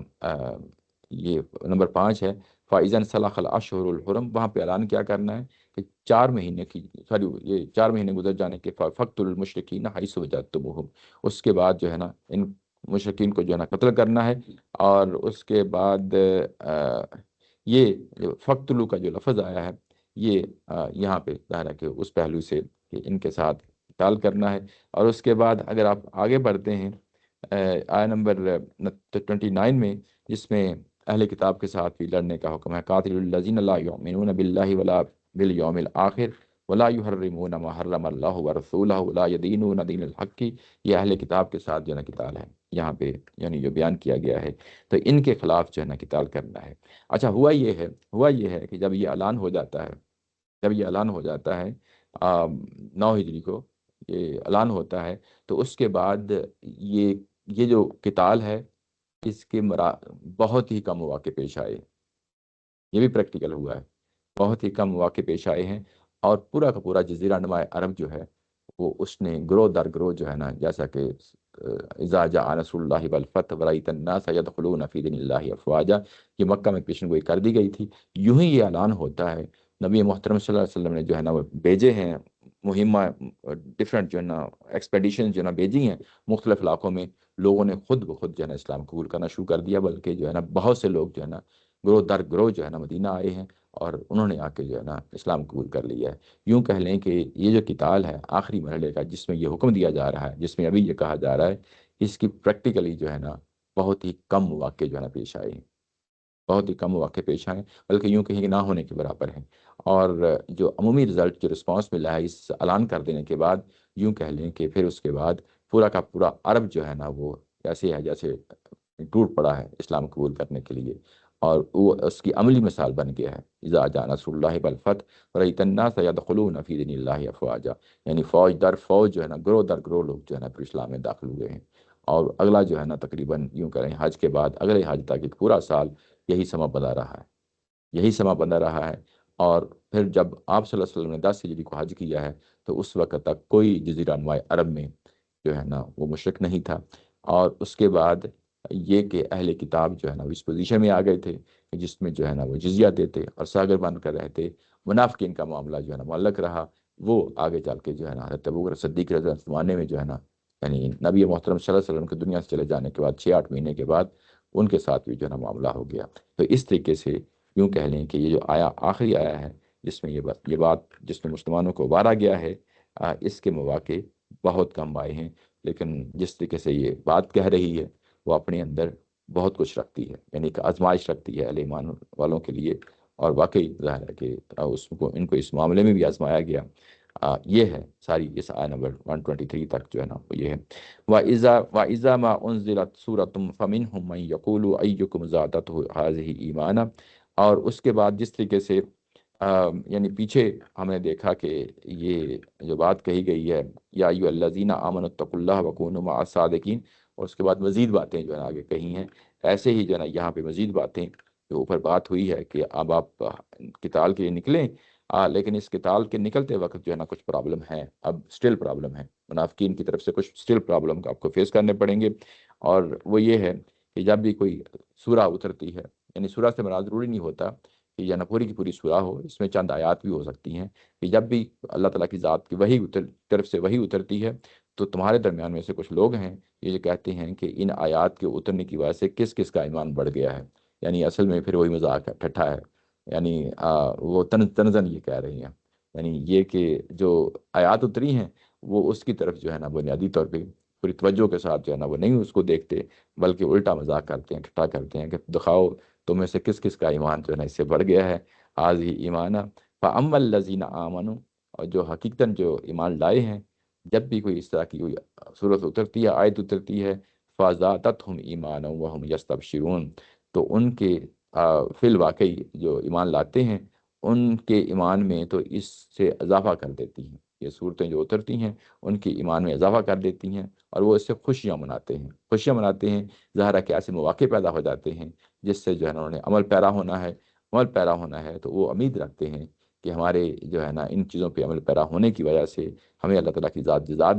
[SPEAKER 1] یہ نمبر 5 ہے، فَإِذَا انْسَلَخَ الْأَشْهُرُ الْحُرُمُ، وہاں پہ اعلان کیا کرنا ہے کہ 4 مہینے کی یہ 4 مہینے گزر جانے کے فَقْتُلُوا الْمُشْرِكِينَ حَيْثُ وَجَدتُّمُوهُمْ، اس کے بعد جو ہے نا ان مشرکین کو جو ہے نا قتل کرنا ہے، اور اس کے بعد یہ فَقْتُلُوا کا جو لفظ آیا ہے یہ یہاں پہ ظاہر ہے کہ اس پہلو سے کہ ان کے ساتھ قتال کرنا ہے، اور اس کے بعد اگر آپ آگے بڑھتے ہیں آیہ نمبر 29 میں، جس میں اہل کتاب کے ساتھ بھی لڑنے کا حکم ہے، قاتل الذین لا یؤمنون باللہ ولا بالیوم الآخر ولا یحرمون ما حرم اللہ ورسولہ ولا یدینون دین الحق، یہ اہل کتاب کے ساتھ جو ہے نا قتال ہے یہاں پہ، یعنی جو بیان کیا گیا ہے تو ان کے خلاف جو ہے نا قتال کرنا ہے۔ اچھا، ہوا یہ ہے کہ جب یہ اعلان ہو جاتا ہے، جب یہ اعلان ہو جاتا ہے 9 ہجری کو یہ اعلان ہوتا ہے، تو اس کے بعد یہ جو قتال ہے اس کے بہت ہی کم مواقع پیش آئے، یہ بھی پریکٹیکل ہوا ہے، بہت ہی کم مواقع پیش آئے ہیں، اور پورا کا پورا جزیرہ نما عرب جو ہے وہ اس نے گروہ در گروہ جو ہے نا، جیسا کہ اذا جاء نصر اللہ والفتح ورأیت الناس یدخلون فی دین اللہ افواجا، یہ مکہ میں پیشن گوئی کر دی گئی تھی، یوں ہی یہ اعلان ہوتا ہے، نبی محترم صلی اللہ علیہ وسلم نے جو ہے نا وہ بھیجے ہیں مہمہ، ڈفرینٹ جو ہے نا ایکسپیڈیشن جو ہے نا بھیجی ہیں مختلف علاقوں میں، لوگوں نے خود بخود جو ہے نا اسلام قبول کرنا شروع کر دیا، بلکہ جو ہے نا بہت سے لوگ جو ہے نا گروہ در گروہ جو ہے نا مدینہ آئے ہیں اور انہوں نے آ کے جو ہے نا اسلام قبول کر لیا ہے۔ یوں کہہ لیں کہ یہ جو قتال ہے آخری مرحلے کا، جس میں یہ حکم دیا جا رہا ہے، جس میں ابھی یہ کہا جا رہا ہے، اس کی پریکٹیکلی جو ہے نا بہت ہی کم مواقع جو ہے نا پیش آئے ہیں، بہت ہی کم مواقع پیش آئے، بلکہ یوں کہیں کہ نہ ہونے کے برابر ہیں، اور جو عمومی رزلٹ جو رسپانس ملا ہے اس اعلان کر دینے کے بعد، یوں کہہ لیں کہ پھر اس کے بعد پورا کا پورا عرب جو ہے نا وہ ایسے ہے جیسے ٹوٹ پڑا ہے اسلام قبول کرنے کے لیے، اور وہ اس کی عملی مثال بن گیا ہے، اذا جاء نصر اللہ والفتح ورأیت الناس یدخلون فی دین اللہ افواجا، یعنی فوج در فوج جو ہے نا گروہ در گروہ لوگ جو ہے نا پھر اسلام میں داخل ہوئے ہیں، اور اگلا جو ہے نا تقریباً یوں کریں حج کے بعد اگلے حج تک ایک پورا سال یہی سما بنا رہا ہے، یہی سما بنا رہا ہے، اور پھر جب آپ صلی اللہ علیہ وسلم نے 10 ہجری کو حج کیا ہے تو اس وقت تک کوئی جزیرہ نما عرب میں جو ہے نا وہ مشرک نہیں تھا، اور اس کے بعد یہ کہ اہل کتاب جو ہے نا وہ اس پوزیشن میں آ گئے تھے کہ جس میں جو ہے نا وہ جزیہ دیتے اور ساگر بن کر رہتے، منافقین کا معاملہ جو ہے نا معلق رہا، وہ آگے چل کے جو ہے نا حضرت ابوبکر صدیق رضی اللہ عنہ کے زمانے میں جو ہے نا، یعنی نبی محترم صلی اللہ علیہ وسلم کے دنیا سے چلے جانے کے بعد 6-8 مہینے کے بعد ان کے ساتھ بھی جو ہے نا معاملہ ہو گیا۔ تو اس طریقے سے یوں کہہ لیں کہ یہ جو آخری آیا ہے جس میں یہ بات جس میں مسلمانوں کو ابھارا گیا ہے، اس کے مواقع بہت کم آئے ہیں، لیکن جس طریقے سے یہ بات کہہ رہی ہے وہ اپنے اندر بہت کچھ رکھتی ہے، یعنی ایک آزمائش رکھتی ہے اہل ایمان والوں کے لیے، اور واقعی ظاہر ہے کہ ان کو اس معاملے میں بھی آزمایا گیا۔ یہ ہے ساری اس آیت نمبر 123 تک جو ہے نا وہ یہ ہے۔ وَإِذَا مَا أُنزِلَتْ سُورَةٌ فَمِنْهُم مَّن يَقُولُ أَيُّكُمْ زَادَتْهُ هَٰذِهِ إِيمَانًا، اور اس کے بعد جس طریقے سے یعنی پیچھے ہم نے دیکھا کہ یہ جو بات کہی گئی ہے یا ایھا الذین آمنوا اتقوا اللہ وکونوا مع الصادقین، اور اس کے بعد مزید باتیں جو ہے نا آگے کہی ہیں، ایسے ہی جو ہے نا یہاں پہ مزید باتیں جو اوپر بات ہوئی ہے کہ اب آپ قتال کے لیے نکلیں، لیکن اس قتال کے نکلتے وقت جو ہے نا کچھ پرابلم ہے، اب سٹل پرابلم ہے، منافقین کی طرف سے کچھ سٹل پرابلم آپ کو فیس کرنے پڑیں گے، اور وہ یہ ہے کہ جب بھی کوئی سورہ اترتی ہے، یعنی سورہ سے مراد ضروری نہیں ہوتا کہ یا نہ پوری کی پوری سورہ ہو، اس میں چند آیات بھی ہو سکتی ہیں، کہ جب بھی اللہ تعالیٰ کی ذات کی طرف سے وحی اترتی ہے تو تمہارے درمیان میں سے کچھ لوگ ہیں یہ جو کہتے ہیں کہ ان آیات کے اترنے کی وجہ سے کس کس کا ایمان بڑھ گیا ہے، یعنی اصل میں پھر وہی مذاق ہے، ٹھٹھا ہے، یعنی وہ تنزن یہ کہہ رہی ہیں، یعنی یہ کہ جو آیات اتری ہیں وہ اس کی طرف جو ہے نا بنیادی طور پہ پوری توجہ کے ساتھ جو ہے نا وہ نہیں اس کو دیکھتے، بلکہ الٹا مذاق کرتے ہیں، ٹھٹھا کرتے ہیں کہ دکھاؤ تم میں سے کس کس کا ایمان جو ہے نا اس سے بڑھ گیا ہے، آج ہی ایمانہ فَأَمَّا الَّذِينَ آمَنُوا، اور جو حقیقتاً جو ایمان لائے ہیں، جب بھی کوئی اس طرح کی کوئی صورت اترتی ہے، آیت اترتی ہے، فَزَادَتْهُمْ ایمانا وَهُمْ يَسْتَبْشِرُونَ، تو ان کے فی الواقعی جو ایمان لاتے ہیں ان کے ایمان میں تو اس سے اضافہ کر دیتی ہیں، یہ صورتیں جو اترتی ہیں ان کے ایمان میں اضافہ کر دیتی ہیں، اور وہ اس سے خوشیاں مناتے ہیں، ظاہرہ کہ ایسے مواقع پیدا ہو جاتے ہیں جس سے جو ہے نا انہوں نے عمل پیرا ہونا ہے، تو وہ امید رکھتے ہیں کہ ہمارے جو ہے نا ان چیزوں پہ عمل پیرا ہونے کی وجہ سے ہمیں اللہ تعالیٰ کی ذات جزا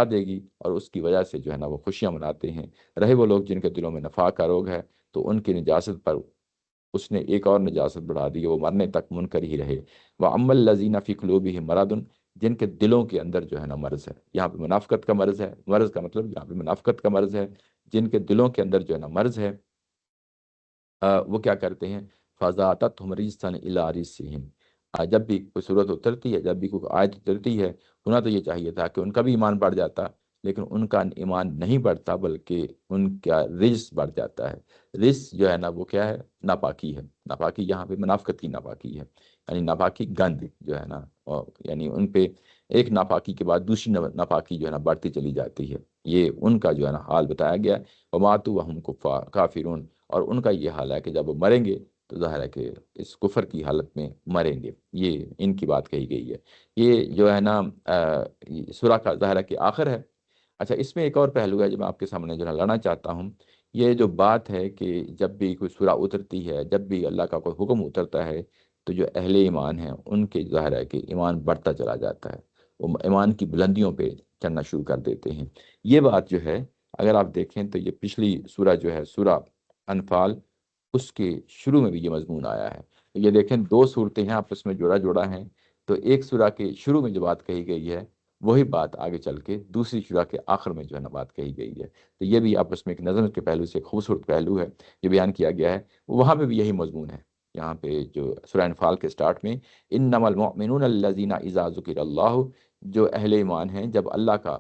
[SPEAKER 1] دے گی، اور اس کی وجہ سے جو ہے نا وہ خوشیاں مناتے ہیں۔ رہے وہ لوگ جن کے دلوں میں نفاق کا روگ ہے تو ان کی نجاست پر اس نے ایک اور نجاست بڑھا دی، وہ مرنے تک منکر ہی رہے۔ وَأَمَّا الَّذِينَ فِي قُلُوبِهِم مَرَضٌ، جن کے دلوں کے اندر جو ہے نا مرض ہے، یہاں پہ منافقت کا مرض ہے، مرض کا مطلب یہاں پہ منافقت کا مرض ہے، جن کے دلوں کے اندر جو ہے نا مرض ہے، وہ کیا کرتے ہیں، فَزَادَتْهُمْ رِجْسًا إِلَىٰ رِجْسِهِمْ، جب بھی کوئی صورت اترتی ہے، جب بھی کوئی آیت اترتی ہے، ہونا تو یہ چاہیے تھا کہ ان کا بھی ایمان بڑھ جاتا، لیکن ان کا ایمان نہیں بڑھتا بلکہ ان کا رجس بڑھ جاتا ہے۔ رجس جو ہے نا وہ کیا ہے، ناپاکی ہے، ناپاکی یہاں پہ منافقت کی ناپاکی ہے، یعنی ناپاکی گند جو ہے نا، یعنی ان پہ ایک ناپاکی کے بعد دوسری ناپاکی جو ہے نا بڑھتی چلی جاتی ہے، یہ ان کا جو ہے نا حال بتایا گیا ہے۔ وَمَاتُوا وَهُمْ کافرون، اور ان کا یہ حال ہے کہ جب وہ مریں گے تو ظاہر ہے کہ اس کفر کی حالت میں مریں گے، یہ ان کی بات کہی گئی ہے۔ یہ جو ہے نا سورہ کا ظاہر ہے کہ آخر ہے۔ اچھا، اس میں ایک اور پہلو ہے جو میں آپ کے سامنے جو ہے لانا چاہتا ہوں، یہ جو بات ہے کہ جب بھی کوئی سورہ اترتی ہے، جب بھی اللہ کا کوئی حکم اترتا ہے تو جو اہل ایمان ہیں ان کے ظاہر ہے کہ ایمان بڑھتا چلا جاتا ہے، وہ ایمان کی بلندیوں پہ چڑھنا شروع کر دیتے ہیں۔ یہ بات جو ہے اگر آپ دیکھیں تو یہ پچھلی سورہ جو ہے سورہ انفال، اس کے شروع میں بھی یہ مضمون آیا ہے۔ یہ دیکھیں دو صورتیں ہیں آپس میں جوڑا ہیں، تو ایک سورہ کے شروع میں جو بات کہی گئی ہے وہی بات آگے چل کے دوسری سورہ کے آخر میں جو ہے نا بات کہی گئی ہے، تو یہ بھی آپس میں ایک نظم کے پہلو سے ایک خوبصورت پہلو ہے جو بیان کیا گیا ہے، وہاں پہ بھی یہی مضمون ہے۔ یہاں پہ جو سورہ انفال کے سٹارٹ میں انما المؤمنون الذین اذا ذکر اللہ، جو اہل ایمان ہیں جب اللہ کا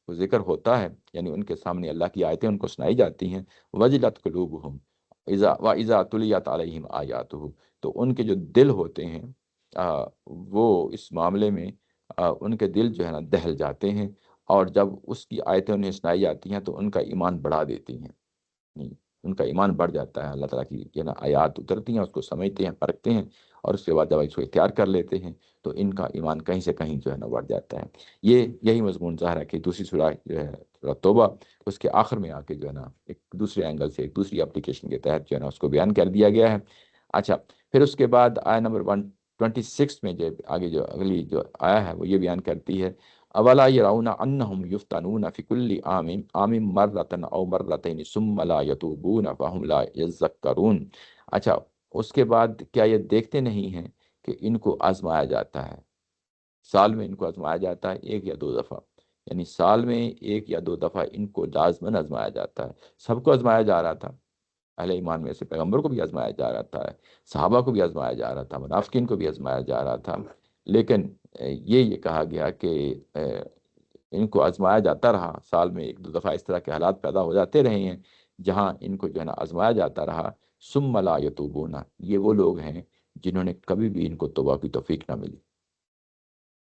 [SPEAKER 1] ذکر ہوتا ہے، یعنی ان کے سامنے اللہ کی آیتیں ان کو سنائی جاتی ہیں، وجلت قلوبہم وَإِذَا تُلِيَتْ عَلَيْهِمْ آیَاتُهُ، تو ان کے جو دل ہوتے ہیں وہ اس معاملے میں ان کے دل جو ہے نا دہل جاتے ہیں، اور جب اس کی آیتیں انہیں سنائی جاتی ہیں تو ان کا ایمان بڑھا دیتی ہیں، نہیں، ان کا ایمان بڑھ جاتا ہے، اللہ تعالیٰ کی جو ہے نا آیات اترتی ہیں، اس کو سمجھتے ہیں، پرکھتے ہیں، اور اس کے بعد جب اس کو اختیار کر لیتے ہیں تو ان کا ایمان کہیں سے کہیں جو ہے نا بڑھ جاتا ہے۔ یہی مضمون ظاہر ہے کہ دوسری سورہ جو ہے سورہ توبہ، اس کے آخر میں آ کے جو ہے نا ایک دوسرے اینگل سے، ایک دوسری اپلیکیشن کے تحت جو ہے نا اس کو بیان کر دیا گیا ہے۔ اچھا، پھر اس کے بعد آیت نمبر 126 میں جو آگے جو اگلی جو آیا ہے وہ یہ بیان کرتی ہے، اولا یرون انہم یفتنون فی کل عام مرۃ او مرتین ثم لا یتوبون فہم لا یذکرون۔ اچھا، اس کے بعد کیا یہ دیکھتے نہیں ہیں کہ کہ ان کو آزمایا جاتا ہے، سال میں ان کو آزمایا جاتا ہے 1 یا 2 دفعہ، یعنی سال میں 1 یا 2 دفعہ ان کو لازماً آزمایا جاتا ہے۔ سب کو آزمایا جا رہا تھا، اہل ایمان میں سے پیغمبر کو بھی آزمایا جا رہا تھا، صحابہ کو بھی آزمایا جا رہا تھا، منافقین کو بھی آزمایا جا رہا تھا، لیکن یہ کہا گیا کہ ان کو آزمایا جاتا رہا، سال میں 1 2 دفعہ اس طرح کے حالات پیدا ہو جاتے رہے ہیں جہاں ان کو جو ہے نا آزمایا جاتا رہا۔ ثم لا یتوبون، یہ وہ لوگ ہیں جنہوں نے کبھی بھی ان کو توبہ کی توفیق نہ ملی،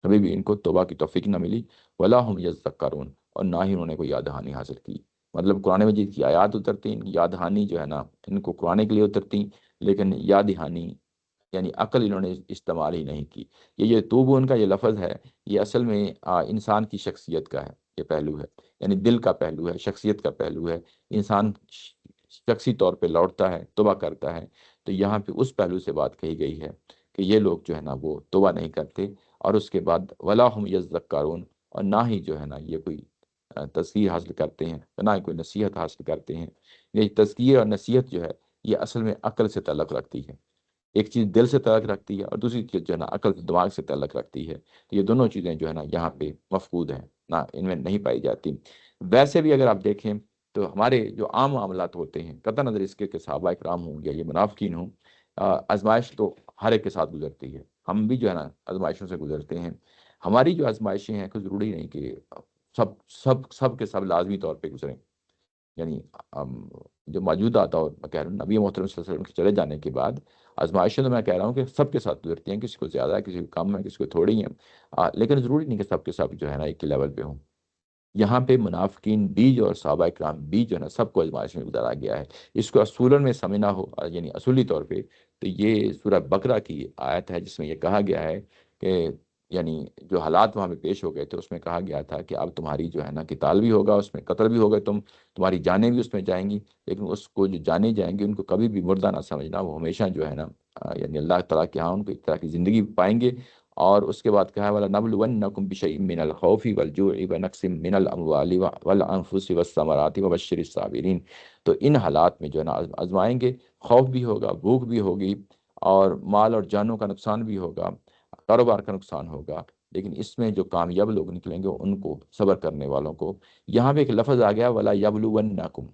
[SPEAKER 1] کبھی بھی ان کو توبہ کی توفیق نہ ملی، ولا ہم یذکرون، اور نہ ہی انہوں نے کوئی یاد دہانی حاصل کی۔ مطلب قرآن مجید کی آیات اترتی، یاد دہانی جو ہے نا ان کو قرآن کے لیے اترتی، لیکن یاد دہانی یعنی عقل انہوں نے استعمال ہی نہیں کی۔ یہ توبون کا یہ لفظ ہے، یہ اصل میں انسان کی شخصیت کا ہے، یہ پہلو ہے، یعنی دل کا پہلو ہے، شخصیت کا پہلو ہے۔ انسان شخصی طور پہ لوٹتا ہے، توبہ کرتا ہے، تو یہاں پہ اس پہلو سے بات کہی گئی ہے کہ یہ لوگ جو ہے نا وہ توبہ نہیں کرتے، اور اس کے بعد ولا ہم یذکرون، اور نہ ہی جو ہے نا یہ کوئی تذکیر حاصل کرتے ہیں، نہ ہی کوئی نصیحت حاصل کرتے ہیں۔ یہ تذکیر اور نصیحت جو ہے یہ اصل میں عقل سے تعلق رکھتی ہے، ایک چیز دل سے تعلق رکھتی ہے اور دوسری چیز جو ہے نا عقل دماغ سے تعلق رکھتی ہے، تو یہ دونوں چیزیں جو ہے نا یہاں پہ مفقود ہیں، نہ ان میں نہیں پائی جاتی۔ ویسے بھی اگر آپ دیکھیں تو ہمارے جو عام معاملات ہوتے ہیں، قطع نظر اس کے کہ صحابہ کرام ہوں یا یہ منافقین ہوں، آزمائش تو ہر ایک کے ساتھ گزرتی ہے، ہم بھی جو ہے نا آزمائشوں سے گزرتے ہیں۔ ہماری جو آزمائشیں ہیں کوئی ضروری نہیں کہ سب سب سب کے سب لازمی طور پہ گزریں، یعنی جو موجودہ دور میں کہہ رہا ہوں نبی محترم صلی اللہ علیہ وسلم کے چلے جانے کے بعد آزمائشیں تو میں کہہ رہا ہوں کہ سب کے ساتھ گزرتی ہیں، کسی کو زیادہ ہے، کسی کو کم ہے، کسی کو تھوڑی ہیں، لیکن ضروری نہیں کہ سب کے سب جو ہے نا ایک ہی لیول پہ ہوں۔ یہاں پہ منافقین بھی جو اور صحابہ کرام بھی جو ہے نا سب کو آزمائش میں گزارا گیا ہے۔ اس کو اصولاً میں سمجھنا ہو یعنی اصولی طور پہ تو یہ سورہ بقرہ کی آیت ہے جس میں یہ کہا گیا ہے کہ یعنی جو حالات وہاں پہ پیش ہو گئے تھے اس میں کہا گیا تھا کہ اب تمہاری جو ہے نا قتال بھی ہوگا، اس میں قتل بھی ہوگا، تمہاری جانیں بھی اس میں جائیں گی، لیکن اس کو جو جانے جائیں گی ان کو کبھی بھی مردہ نہ سمجھنا، وہ ہمیشہ جو ہے نا یعنی اللہ تعالیٰ کے ہاں ان کو ایک طرح کی زندگی پائیں گے۔ اور اس کے بعد کہا وَلَنَبْلُوَنَّكُمْ بِشَيْءٍ مِّنَ الْخَوْفِ وَالْجُوعِ وَنَقْصٍ مِّنَ الْأَمْوَالِ وَالْأَنفُسِ وَالثَّمَرَاتِ وَبَشِّرِ الصَّابِرِينَ، تو ان حالات میں جو ہے نا آزمائیں گے، خوف بھی ہوگا، بھوک بھی ہوگی، اور مال اور جانوں کا نقصان بھی ہوگا، کاروبار کا نقصان ہوگا، لیکن اس میں جو کامیاب لوگ نکلیں گے ان کو، صبر کرنے والوں کو۔ یہاں پہ ایک لفظ آ گیا وَلَا يَبْلُوَنَّكُمْ،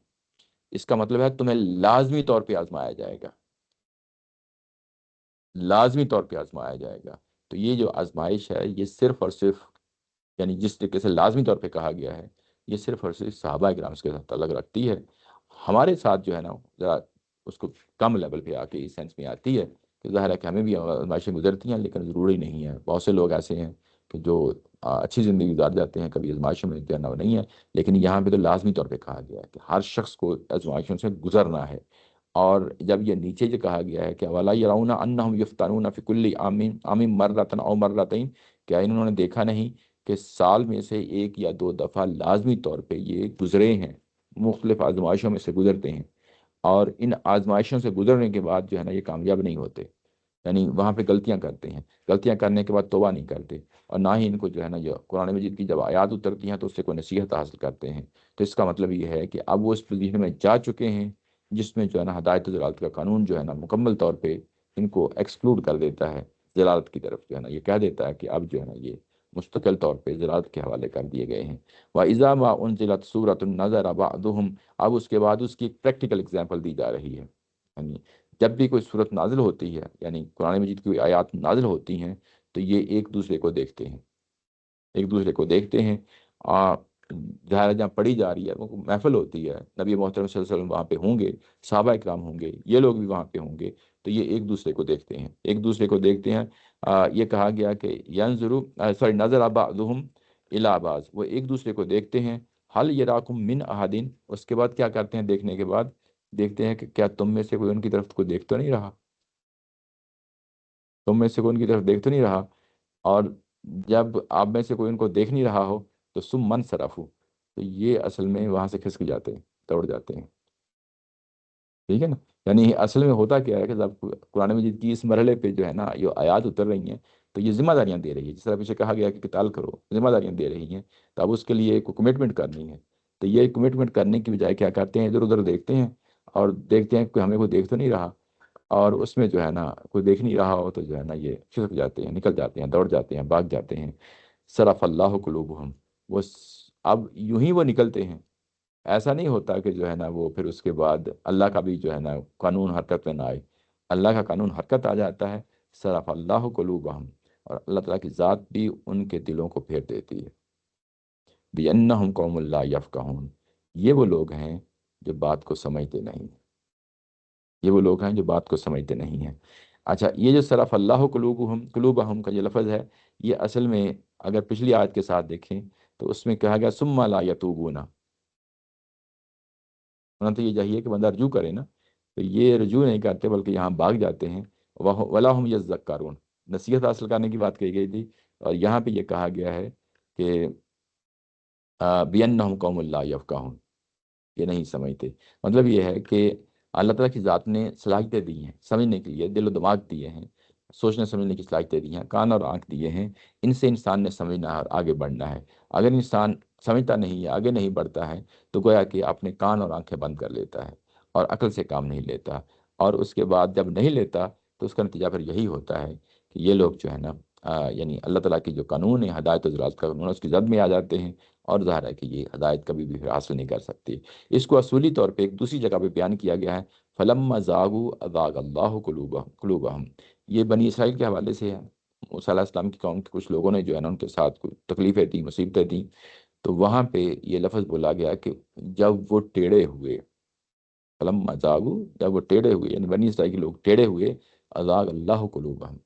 [SPEAKER 1] اس کا مطلب ہے تمہیں لازمی طور پہ آزمایا جائے گا، لازمی طور پہ آزمایا جائے گا۔ تو یہ جو آزمائش ہے یہ صرف اور صرف یعنی جس طریقے سے لازمی طور پہ کہا گیا ہے یہ صرف اور صرف صحابہ کرام کے ساتھ تعلق رکھتی ہے۔ ہمارے ساتھ جو ہے نا ذرا اس کو کم لیول پہ آ کے اس سینس میں آتی ہے کہ ظاہر ہے کہ ہمیں بھی آزمائشیں گزرتی ہیں، لیکن ضروری نہیں ہے۔ بہت سے لوگ ایسے ہیں کہ جو اچھی زندگی گزار جاتے ہیں، کبھی آزمائشوں میں جانا نہیں ہے، لیکن یہاں پہ تو لازمی طور پہ کہا گیا ہے کہ ہر شخص کو آزمائشوں سے گزرنا ہے۔ اور جب یہ نیچے جو کہا گیا ہے کہ وَلَا يَرَوْنَ أَنَّهُمْ يُفْتَنُونَ فِي كُلِّ عَامٍ مَرَّةً أَوْ مَرَّتَيْنِ، کیا انہوں نے دیکھا نہیں کہ سال میں سے 1 یا 2 دفعہ لازمی طور پہ یہ گزرے ہیں، مختلف آزمائشوں میں سے گزرتے ہیں، اور ان آزمائشوں سے گزرنے کے بعد جو ہے نا یہ کامیاب نہیں ہوتے، یعنی وہاں پہ غلطیاں کرتے ہیں، غلطیاں کرنے کے بعد توبہ نہیں کرتے، اور نہ ہی ان کو جو ہے نا یہ قرآن مجید کی جب آیات اترتی ہیں تو اس سے کوئی نصیحت حاصل کرتے ہیں۔ تو اس کا مطلب یہ ہے کہ اب وہ اس پوزیشن میں جا چکے ہیں جس میں جو ہے نا ہدایت و ضلالت کا قانون جو ہے نا مکمل طور پہ ان کو ایکسکلوڈ کر دیتا ہے، ضلالت کی طرف جو ہے نا یہ کہہ دیتا ہے کہ اب جو ہے نا یہ مستقل طور پہ ضلالت کے حوالے کر دیے گئے ہیں۔ وَإِذَا مَا أُنزِلَتْ سُورَةٌ نَظَرَ بَعْضُهُمْ، اب اس کے بعد اس کی ایک پریکٹیکل اگزامپل دی جا رہی ہے، یعنی جب بھی کوئی صورت نازل ہوتی ہے یعنی قرآن مجید کی کوئی آیات نازل ہوتی ہیں تو یہ ایک دوسرے کو دیکھتے ہیں، ایک دوسرے کو دیکھتے ہیں، ظاہر جہاں پڑھی جا رہی ہے وہ محفل ہوتی ہے، نبی محترم صلی اللہ علیہ وسلم وہاں پہ ہوں گے، صحابہ اکرام ہوں گے، یہ لوگ بھی وہاں پہ ہوں گے، تو یہ ایک دوسرے کو دیکھتے ہیں، ایک دوسرے کو دیکھتے ہیں۔ یہ کہا گیا کہ نظر بعضهم الی بعض، وہ ایک دوسرے کو دیکھتے ہیں، حل یراکم من احدین، اس کے بعد کیا کرتے ہیں دیکھنے کے بعد، دیکھتے ہیں کہ کیا تم میں سے کوئی ان کی طرف کوئی دیکھ تو نہیں رہا، تم میں سے کوئی ان کی طرف دیکھ تو نہیں رہا، اور جب آپ میں سے کوئی ان کو دیکھ نہیں رہا ہو تو سم من صرفو، تو یہ اصل میں وہاں سے کھسک جاتے ہیں، دوڑ جاتے ہیں، ٹھیک ہے نا۔ یعنی اصل میں ہوتا کیا ہے کہ جب قرآن مجید کی اس مرحلے پہ جو ہے نا یہ آیات اتر رہی ہیں تو یہ ذمہ داریاں دے رہی ہے، جس طرح پیچھے کہا گیا کہ قتال کرو، ذمہ داریاں دے رہی ہیں، تو اب اس کے لیے کوئی کمٹمنٹ کرنی ہے، تو یہ کمٹمنٹ کرنے کی بجائے کیا کرتے ہیں ادھر ادھر دیکھتے ہیں اور دیکھتے ہیں کہ ہمیں کوئی دیکھ تو نہیں رہا، اور اس میں جو ہے نا کوئی دیکھ نہیں رہا ہو تو جو ہے نا یہ کھسک جاتے ہیں، نکل جاتے ہیں، دوڑ جاتے ہیں، بھاگ جاتے ہیں۔ صرف اللہ قلوبہم، اب یوں ہی وہ نکلتے ہیں، ایسا نہیں ہوتا کہ جو ہے نا وہ پھر اس کے بعد اللہ کا بھی جو ہے نا قانون حرکت میں نہ آئے، اللہ کا قانون حرکت آ جاتا ہے۔ صرف اللہ قلوبہم، اور اللہ تعالیٰ کی ذات بھی ان کے دلوں کو پھیر دیتی ہے۔ بِأَنَّهُمْ قَوْمٌ لَا يَفْقَهُونَ، یہ وہ لوگ ہیں جو بات کو سمجھتے نہیں، یہ وہ لوگ ہیں جو بات کو سمجھتے نہیں ہیں۔ اچھا، یہ جو صرف اللہ قلوبہم کا یہ لفظ ہے، یہ اصل میں اگر پچھلی آیت کے ساتھ دیکھیں تو اس میں کہا گیا ثم لا یتوبون، ہونا تو یہ چاہیے کہ بندہ رجوع کرے نا، تو یہ رجوع نہیں کرتے بلکہ یہاں بھاگ جاتے ہیں۔ ولا ہم یذکرون، نصیحت حاصل کرنے کی بات کہی گئی تھی، اور یہاں پہ یہ کہا گیا ہے کہ بِأَنَّهُمْ قَوْمٌ لَا يَفْقَهُونَ، یہ نہیں سمجھتے۔ مطلب یہ ہے کہ اللہ تعالیٰ کی ذات نے صلاحیتیں دی ہیں سمجھنے کے لیے، دل و دماغ دیے ہیں، سوچنے سمجھنے کی صلاحیتیں دی ہیں، کان اور آنکھ دیے ہیں، ان سے انسان نے سمجھنا ہے اور آگے بڑھنا ہے۔ اگر انسان سمجھتا نہیں ہے، آگے نہیں بڑھتا ہے، تو گویا کہ اپنے کان اور آنکھیں بند کر لیتا ہے اور عقل سے کام نہیں لیتا، اور اس کے بعد جب نہیں لیتا تو اس کا نتیجہ پھر یہی ہوتا ہے کہ یہ لوگ جو ہے نا یعنی اللہ تعالیٰ کی جو قانون ہے، ہدایت و ضلالت کا قانون ہے، اس کی زد میں آ جاتے ہیں، اور ظاہر ہے کہ یہ ہدایت کبھی بھی حاصل نہیں کر سکتی۔ اس کو اصولی طور پہ ایک دوسری جگہ پہ بیان کیا گیا ہے، فلما زاغوا ازاغ اللہ قلوبہم، یہ بنی اسرائیل کے حوالے سے ہے۔ موسیٰ علیہ السلام کی قوم کے کچھ لوگوں نے جو ہے نا ان کے ساتھ کوئی تکلیفیں دی، مصیبتیں دیں، تو وہاں پہ یہ لفظ بولا گیا کہ جب وہ ٹیڑے ہوئے، فلما زاغوا، جب وہ ٹیڑے ہوئے، یعنی بنی اسرائیل کے لوگ ٹیڑے ہوئے، ازاغ اللہ قلوبہم،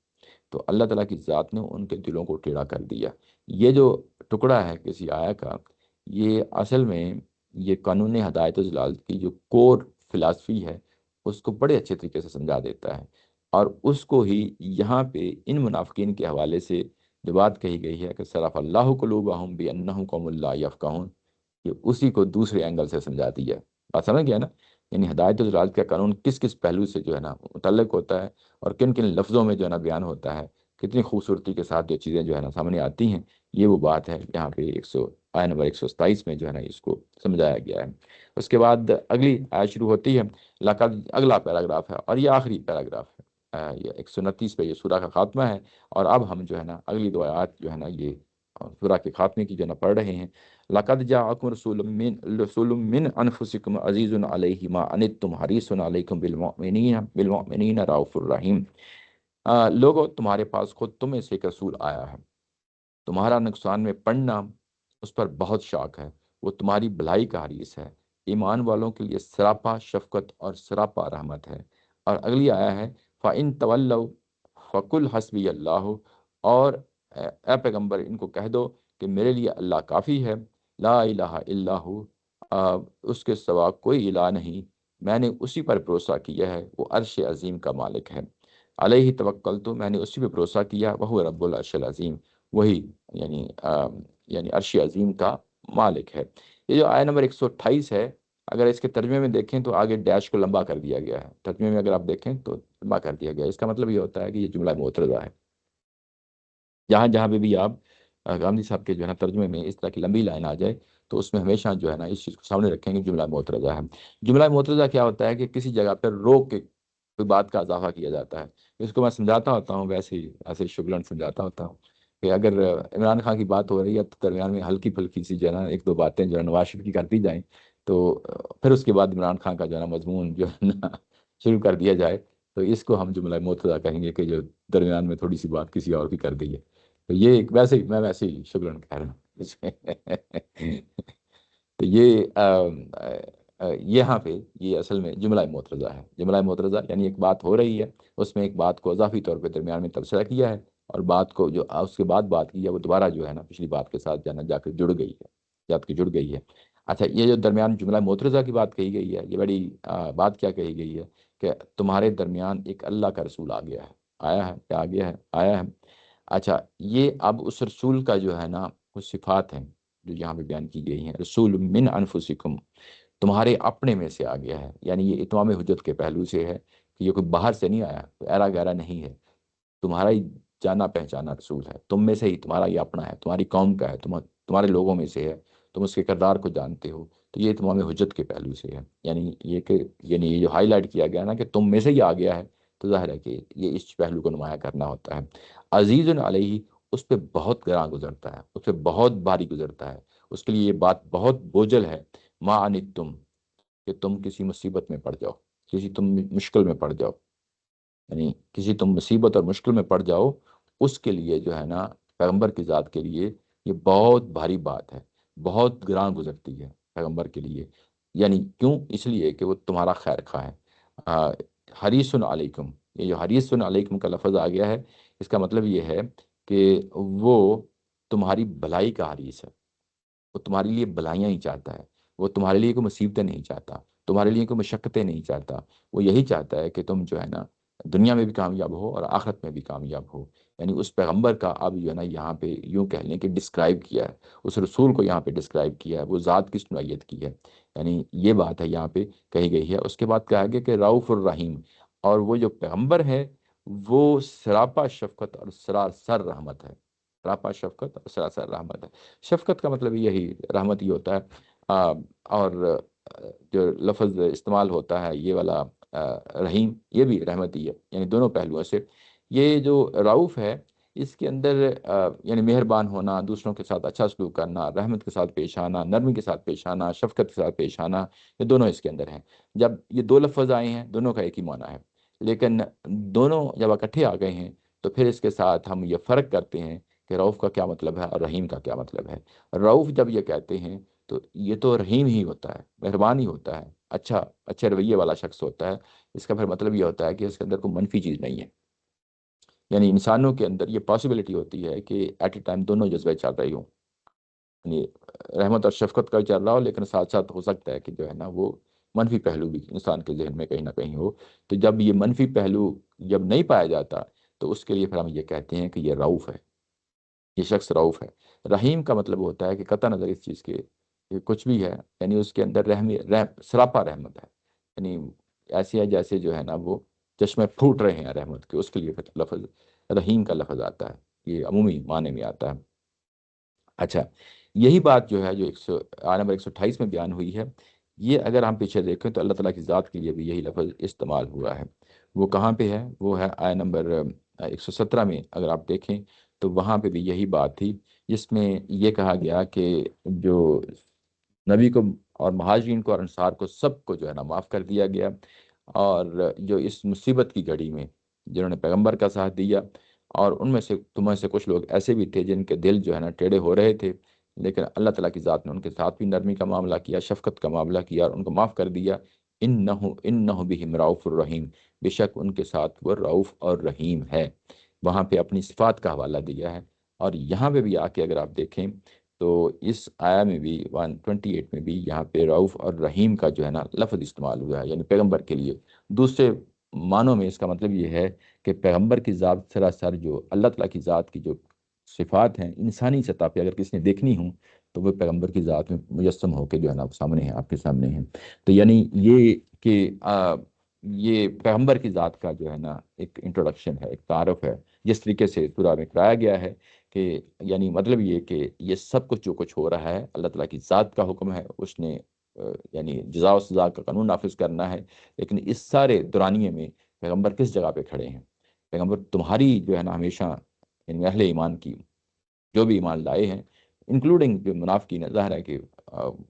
[SPEAKER 1] تو اللہ تعالیٰ کی ذات نے ان کے دلوں کو ٹیڑھا کر دیا۔ یہ جو ٹکڑا ہے کسی آیا کا، یہ اصل میں یہ قانون ہدایت و ضلالت کی جو کور فلاسفی ہے اس کو بڑے اچھے طریقے سے سمجھا دیتا ہے، اور اس کو ہی یہاں پہ ان منافقین کے حوالے سے جو بات کہی گئی ہے کہ صرف اللہ قلوبہم بانہم قوم لا یفقہون، یہ اسی کو دوسرے اینگل سے سمجھا دیا ہے۔ بات سمجھ گیا نا؟ یعنی ہدایت و ضلالت کا قانون کس کس پہلو سے جو ہے نا متعلق ہوتا ہے، اور کن کن لفظوں میں جو ہے نا بیان ہوتا ہے، کتنی خوبصورتی کے ساتھ جو چیزیں جو ہے نا سامنے آتی ہیں، یہ وہ بات ہے یہاں پہ آیت نمبر 127 میں جو ہے نا اس کو سمجھایا گیا ہے۔ اس کے بعد اگلی آیت شروع ہوتی ہے، لقد، اگلا پیراگراف ہے اور یہ آخری پیراگراف ہے، یہ 129 پہ یہ سورہ کا خاتمہ ہے، اور اب ہم جو ہے نا اگلی دو آیات جو ہے نا یہ سورہ کے خاتمے کی جو ہے نا پڑھ رہے ہیں۔ لقد جاءکم رسول من انفسکم عزیز علیہ ما عنتم حریص علیکم بالمؤمنین رؤوف الرحیم۔ لوگوں، تمہارے پاس خود تم میں سے ایک رسول آیا ہے، تمہارا نقصان میں پڑنا اس پر بہت شاک ہے، وہ تمہاری بھلائی کا حریص ہے، ایمان والوں کے لیے سراپا شفقت اور سراپا رحمت ہے۔ اور اگلی آیا ہے فَإِن تَوَلَّوْا فَقُلْ حَسْبِيَ اللَّهُ، اور اے پیغمبر ان کو کہہ دو کہ میرے لیے اللہ کافی ہے، لا الہ الا ہو، اس کے سوا کوئی الہ نہیں، میں نے اسی پر بھروسہ کیا ہے، وہ عرش عظیم کا مالک ہے، علیہ توکل، تو میں نے اسی پہ بھروسہ کیا، وہ رب العرش العظیم، وہی یعنی عرش عظیم کا مالک ہے۔ یہ جو آیت نمبر 128 ہے، اگر اس کے ترجمے میں دیکھیں تو آگے ڈیش کو لمبا کر دیا گیا ہے، ترجمے میں اگر آپ دیکھیں تو لمبا کر دیا گیا ہے۔ اس کا مطلب یہ ہوتا ہے کہ یہ جملہ معترضہ ہے۔ جہاں جہاں پہ بھی آپ گاندھی صاحب کے جو ہے نا ترجمے میں اس طرح کی لمبی لائن آ جائے تو اس میں ہمیشہ جو ہے نا اس چیز کو سامنے رکھیں گے، جملہ معترضہ ہے۔ جملہ معترضہ کیا ہوتا ہے کہ کسی جگہ پر روک کے کوئی بات کا اضافہ کیا جاتا ہے۔ اس کو میں سمجھاتا ہوتا ہوں، ویسے ہی ایسے شگلن سمجھاتا ہوتا ہوں کہ اگر عمران خان کی بات ہو رہی ہے تو درمیان میں ہلکی پھلکی سی جو ہے نا ایک دو باتیں جو ہے نواز شریف کی کرتی جائیں، تو پھر اس کے بعد عمران خان کا جو ہے نا مضمون جو ہے نا شروع کر دیا جائے، تو اس کو ہم جملہ معترضہ کہیں گے کہ جو درمیان میں تھوڑی سی بات کسی اور کی کر دی ہے۔ تو یہ ویسے ہی میں ویسے ہی شگلن کہہ رہا ہوں۔ تو یہ یہاں پہ یہ اصل میں جملہ معترضہ ہے۔ جملہ معترضہ یعنی ایک بات ہو رہی ہے، اس میں ایک بات کو اضافی طور پہ درمیان میں تبصرہ کیا ہے، اور بات کو جو اس کے بعد بات کی ہے وہ دوبارہ جو ہے نا پچھلی بات کے ساتھ جانا جا کے جڑ گئی ہے، جڑ گئی ہے۔ اچھا، یہ جو درمیان جملہ معترضہ کی بات کہی گئی ہے، یہ بڑی بات کیا کہی گئی ہے کہ تمہارے درمیان ایک اللہ کا رسول آ گیا ہے، آیا ہے کیا آ گیا ہے، آیا ہے۔ اچھا، یہ اب اس رسول کا جو ہے نا وہ صفات ہیں جو یہاں پہ بیان کی گئی ہیں، رسول من انفسکم، تمہارے اپنے میں سے آ گیا ہے، یعنی یہ اتمام حجت کے پہلو سے ہے کہ یہ کوئی باہر سے نہیں آیا، کوئی ایرا گہرا نہیں ہے، تمہارا ہی جانا پہچانا رسول ہے، تم میں سے ہی، تمہارا یہ اپنا ہے، تمہاری قوم کا ہے، تمہارے لوگوں میں سے ہے، تم اس کے کردار کو جانتے ہو، تو یہ اتمام حجت کے پہلو سے ہے۔ یعنی یہ کہ یہ جو ہائی لائٹ کیا گیا نا کہ تم میں سے ہی آ گیا ہے، تو ظاہر ہے کہ یہ اس پہلو کو نمایاں کرنا ہوتا ہے۔ عزیز علیہ، اس پہ بہت گراں گزرتا ہے، اس پہ بہت بھاری گزرتا ہے، اس کے لیے یہ بات بہت بوجھل ہے، ما عنتم، کہ تم کسی مصیبت میں پڑ جاؤ، کسی تم مشکل میں پڑ جاؤ، یعنی کسی تم مصیبت اور مشکل میں پڑ جاؤ، اس کے لیے جو ہے نا پیغمبر کی ذات کے لیے یہ بہت بھاری بات ہے، بہت گراں گزرتی ہے پیغمبر کے لیے۔ یعنی کیوں؟ اس لیے کہ وہ تمہارا خیر خواہ ہے۔ حریص علیکم، یہ جو حریص علیکم کا لفظ آ گیا ہے، اس کا مطلب یہ ہے کہ وہ تمہاری بھلائی کا حریص ہے، وہ تمہارے لیے بھلائیاں ہی چاہتا ہے، وہ تمہارے لیے کوئی مصیبتیں نہیں چاہتا، تمہارے لیے کوئی مشقتیں نہیں چاہتا، وہ یہی چاہتا ہے کہ تم جو ہے نا دنیا میں بھی کامیاب ہو اور آخرت میں بھی کامیاب ہو۔ یعنی اس پیغمبر کا اب جو ہے نا یہاں پہ یوں کہہ لیں کہ ڈسکرائب کیا ہے، اس رسول کو یہاں پہ ڈسکرائب کیا ہے، وہ ذات کس نوعیت کی ہے، یعنی یہ بات ہے یہاں پہ کہی گئی ہے۔ اس کے بعد کہا گیا کہ رؤوف الرحیم، اور وہ جو پیغمبر ہے وہ سراپا شفقت اور سراسر رحمت ہے، سراپا شفقت اور سراسر رحمت ہے۔ شفقت کا مطلب یہی رحمت ہی ہوتا ہے، اور جو لفظ استعمال ہوتا ہے یہ والا رحیم، یہ بھی رحمت ہی ہے، یعنی دونوں پہلوؤں سے۔ یہ جو رعوف ہے اس کے اندر یعنی مہربان ہونا، دوسروں کے ساتھ اچھا سلوک کرنا، رحمت کے ساتھ پیش آنا، نرمی کے ساتھ پیش آنا، شفقت کے ساتھ پیش آنا، یہ دونوں اس کے اندر ہیں۔ جب یہ دو لفظ آئے ہیں دونوں کا ایک ہی معنی ہے، لیکن دونوں جب اکٹھے آ گئے ہیں تو پھر اس کے ساتھ ہم یہ فرق کرتے ہیں کہ رعوف کا کیا مطلب ہے اور رحیم کا کیا مطلب ہے۔ رعوف جب یہ کہتے ہیں تو یہ تو رحیم ہی ہوتا ہے، مہربان ہی ہوتا ہے، اچھے رویے والا شخص ہوتا ہے۔ اس کا پھر مطلب یہ ہوتا ہے کہ اس کے اندر کوئی منفی چیز نہیں ہے، یعنی انسانوں کے اندر یہ پاسبلٹی ہوتی ہے کہ ایٹ اے ٹائم دونوں جذبے چل رہی ہوں، یعنی رحمت اور شفقت کا بھی چل رہا ہو، لیکن ساتھ ساتھ ہو سکتا ہے کہ جو ہے نا وہ منفی پہلو بھی انسان کے ذہن میں کہیں نہ کہیں ہو۔ تو جب یہ منفی پہلو جب نہیں پایا جاتا تو اس کے لیے پھر ہم یہ کہتے ہیں کہ یہ رعوف ہے، یہ شخص رعوف ہے۔ رحیم کا مطلب ہوتا ہے کہ قطع نظر اس چیز کے کہ کچھ بھی ہے، یعنی اس کے اندر سراپا رحمت ہے، یعنی ایسی ہے جیسے جو ہے نا وہ چشمے پھوٹ رہے ہیں رحمت کے، اس کے لیے پھر لفظ رحیم کا لفظ آتا ہے، یہ عمومی معنی میں آتا ہے۔ اچھا، یہی بات جو ہے جو آیت نمبر 128 میں بیان ہوئی ہے، یہ اگر ہم پیچھے دیکھیں تو اللہ تعالیٰ کی ذات کے لیے بھی یہی لفظ استعمال ہوا ہے۔ وہ کہاں پہ ہے؟ وہ ہے آیت نمبر 117 میں، اگر آپ دیکھیں تو وہاں پہ بھی یہی بات تھی، جس میں یہ کہا گیا کہ جو نبی کو اور مہاجرین کو اور انصار کو سب کو جو ہے نا معاف کر دیا گیا، اور جو اس مصیبت کی گھڑی میں جنہوں نے پیغمبر کا ساتھ دیا، اور ان میں سے تمہیں سے کچھ لوگ ایسے بھی تھے جن کے دل جو ہے نا ٹیڑے ہو رہے تھے، لیکن اللہ تعالیٰ کی ذات نے ان کے ساتھ بھی نرمی کا معاملہ کیا، شفقت کا معاملہ کیا اور ان کو معاف کر دیا۔ انہ بہم رؤوف الرحیم، بے شک ان کے ساتھ وہ رؤوف اور رحیم ہے۔ وہاں پہ اپنی صفات کا حوالہ دیا ہے، اور یہاں پہ بھی آ کے اگر آپ دیکھیں تو اس آیا میں بھی 128 میں بھی یہاں پہ رؤوف اور رحیم کا جو ہے نا لفظ استعمال ہوا ہے، یعنی پیغمبر کے لیے۔ دوسرے معنوں میں اس کا مطلب یہ ہے کہ پیغمبر کی ذات سراسر جو اللہ تعالیٰ کی ذات کی جو صفات ہیں انسانی سطح پہ اگر کسی نے دیکھنی ہوں تو وہ پیغمبر کی ذات میں مجسم ہو کے جو ہے نا سامنے ہیں، آپ کے سامنے ہیں۔ تو یعنی یہ کہ یہ پیغمبر کی ذات کا جو ہے نا ایک انٹروڈکشن ہے، ایک تعارف ہے، جس طریقے سے سورہ میں کرایا گیا ہے کہ یعنی مطلب یہ کہ یہ سب کچھ جو کچھ ہو رہا ہے اللہ تعالیٰ کی ذات کا حکم ہے، اس نے یعنی جزا و سزا کا قانون نافذ کرنا ہے، لیکن اس سارے دورانیے میں پیغمبر کس جگہ پہ کھڑے ہیں؟ پیغمبر تمہاری جو ہے نا ہمیشہ یعنی اہل ایمان کی جو بھی ایمان لائے ہیں، انکلوڈنگ جو منافقین ہے، ظاہر ہے کہ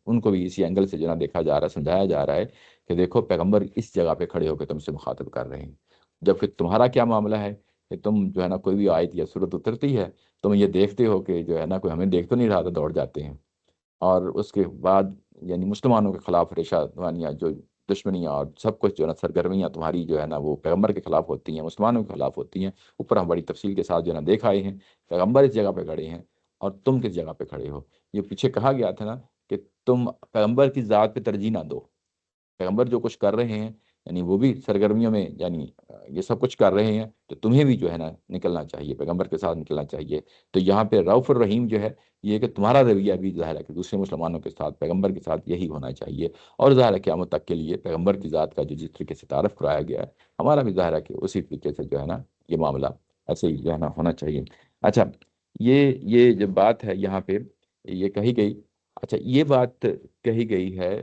[SPEAKER 1] ان کو بھی اسی اینگل سے جو ہے نا دیکھا جا رہا ہے، سمجھایا جا رہا ہے کہ دیکھو پیغمبر اس جگہ پہ کھڑے ہو کے تم سے مخاطب کر رہے ہیں۔ جب پھر تمہارا کیا معاملہ ہے کہ تم جو ہے نا کوئی بھی آیت یا صورت اترتی ہے، تم یہ دیکھتے ہو کہ جو ہے نا کوئی ہمیں دیکھ تو نہیں رہا تھا، دوڑ جاتے ہیں، اور اس کے بعد یعنی مسلمانوں کے خلاف ریشہ دوانیاں، جو دشمنیاں اور سب کچھ جو ہے نا سرگرمیاں تمہاری جو ہے نا وہ پیغمبر کے خلاف ہوتی ہیں، مسلمانوں کے خلاف ہوتی ہیں، اوپر ہم بڑی تفصیل کے ساتھ جو ہے نا دیکھ آئے ہیں۔ پیغمبر اس جگہ پہ کھڑے ہیں اور تم کس جگہ پہ کھڑے ہو؟ یہ پیچھے کہا گیا تھا نا کہ تم پیغمبر کی ذات پہ ترجیح نہ دو، پیغمبر جو کچھ کر رہے ہیں یعنی وہ بھی سرگرمیوں میں یعنی یہ سب کچھ کر رہے ہیں، تو تمہیں بھی جو ہے نا نکلنا چاہیے، پیغمبر کے ساتھ نکلنا چاہیے۔ تو یہاں پہ رؤوف الرحیم جو ہے یہ کہ تمہارا رویہ بھی ظاہر ہے کہ دوسرے مسلمانوں کے ساتھ پیغمبر کے ساتھ یہی ہونا چاہیے، اور ظاہر ہے قیامت تک کے لیے پیغمبر کی ذات کا جو جس طریقے سے تعارف کرایا گیا ہے، ہمارا بھی ظاہر ہے کہ اسی طریقے سے جو ہے نا یہ معاملہ ایسے ہی جو ہے نا ہونا چاہیے۔ اچھا، یہ جو بات ہے یہاں پہ یہ کہی گئی، اچھا یہ بات کہی گئی ہے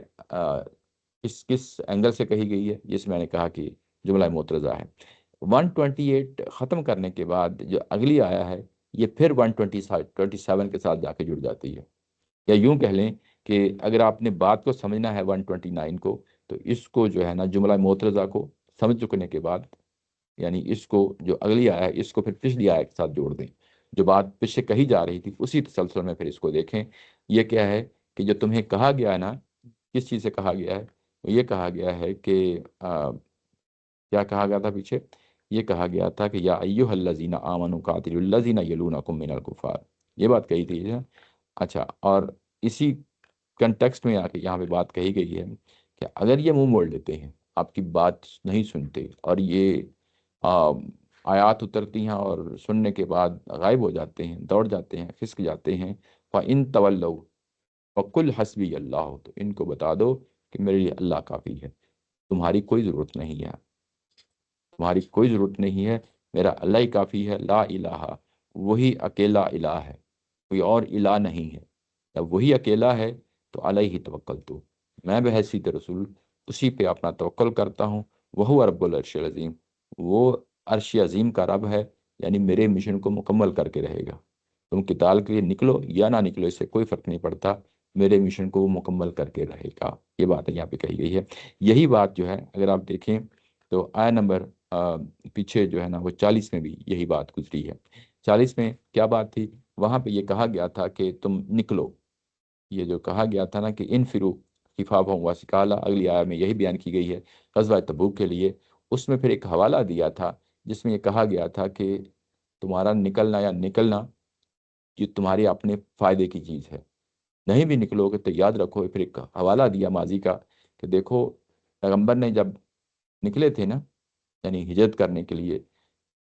[SPEAKER 1] کس اینگل سے کہی گئی ہے؟ جس میں نے کہا کہ جملہ معترضہ ہے، 128 ختم کرنے کے بعد جو اگلی آیا ہے یہ پھر 127 کے ساتھ جا کے جڑ جاتی ہے، یا یوں کہہ لیں کہ اگر آپ نے بات کو سمجھنا ہے 129 کو، تو اس کو جو ہے نا جملہ معترضہ کو سمجھ چکنے کے بعد، یعنی اس کو جو اگلی آیا ہے اس کو پھر پچھلی آیا کے ساتھ جوڑ دیں، جو بات پیچھے کہی جا رہی تھی اسی تسلسل میں پھر اس کو دیکھیں۔ یہ کیا ہے کہ جو تمہیں کہا گیا ہے نا، کس چیز سے کہا گیا ہے؟ یہ کہا گیا ہے کہ کیا کہا گیا تھا پیچھے؟ یہ کہا گیا تھا کہ یا ایھا الذین آمنوا قاتلوا الذین یلونکم من الکفار، یہ بات کہی تھی نا؟ اچھا، اور اسی کنٹیکسٹ میں آ کے یہاں پہ بات کہی گئی ہے کہ اگر یہ منہ موڑ لیتے ہیں، آپ کی بات نہیں سنتے، اور یہ آ، آیات اترتی ہیں اور سننے کے بعد غائب ہو جاتے ہیں، دوڑ جاتے ہیں، کھسک جاتے ہیں، فَإِن تَوَلَّوْا وَقُلْ حَسْبِيَ اللَّهُ، تو ان کو بتا دو کہ میرے لیے اللہ کافی ہے، تمہاری کوئی ضرورت نہیں ہے، تمہاری کوئی ضرورت نہیں ہے، میرا اللہ ہی کافی ہے، لا الہ، وہی اکیلا الہ ہے، کوئی اور الہ نہیں ہے، جب وہی اکیلا ہے تو علیہ توکلت، میں بحیثیت رسول اسی پہ اپنا توکل کرتا ہوں، وہ رب العرش العظیم، وہ عرش عظیم کا رب ہے، یعنی میرے مشن کو مکمل کر کے رہے گا، تم قتال کے لیے نکلو یا نہ نکلو اس سے کوئی فرق نہیں پڑتا، میرے مشن کو وہ مکمل کر کے رہے گا، یہ بات یہاں پہ کہی گئی ہے۔ یہی بات جو ہے اگر آپ دیکھیں تو آیا نمبر پیچھے جو ہے نا وہ 40 میں بھی یہی بات گزری ہے۔ 40 میں کیا بات تھی؟ وہاں پہ یہ کہا گیا تھا کہ تم نکلو، یہ جو کہا گیا تھا نا کہ انفرو خفافا وثقالا، اگلی آیت میں یہی بیان کی گئی ہے غزوہ تبوک کے لیے، اس میں پھر ایک حوالہ دیا تھا جس میں یہ کہا گیا تھا کہ تمہارا نکلنا یا نکلنا یہ تمہاری اپنے فائدے کی چیز ہے، نہیں بھی نکلو گے تو یاد رکھو، پھر ایک حوالہ دیا ماضی کا کہ دیکھو پیغمبر نے جب نکلے تھے نا، یعنی ہجرت کرنے کے لیے،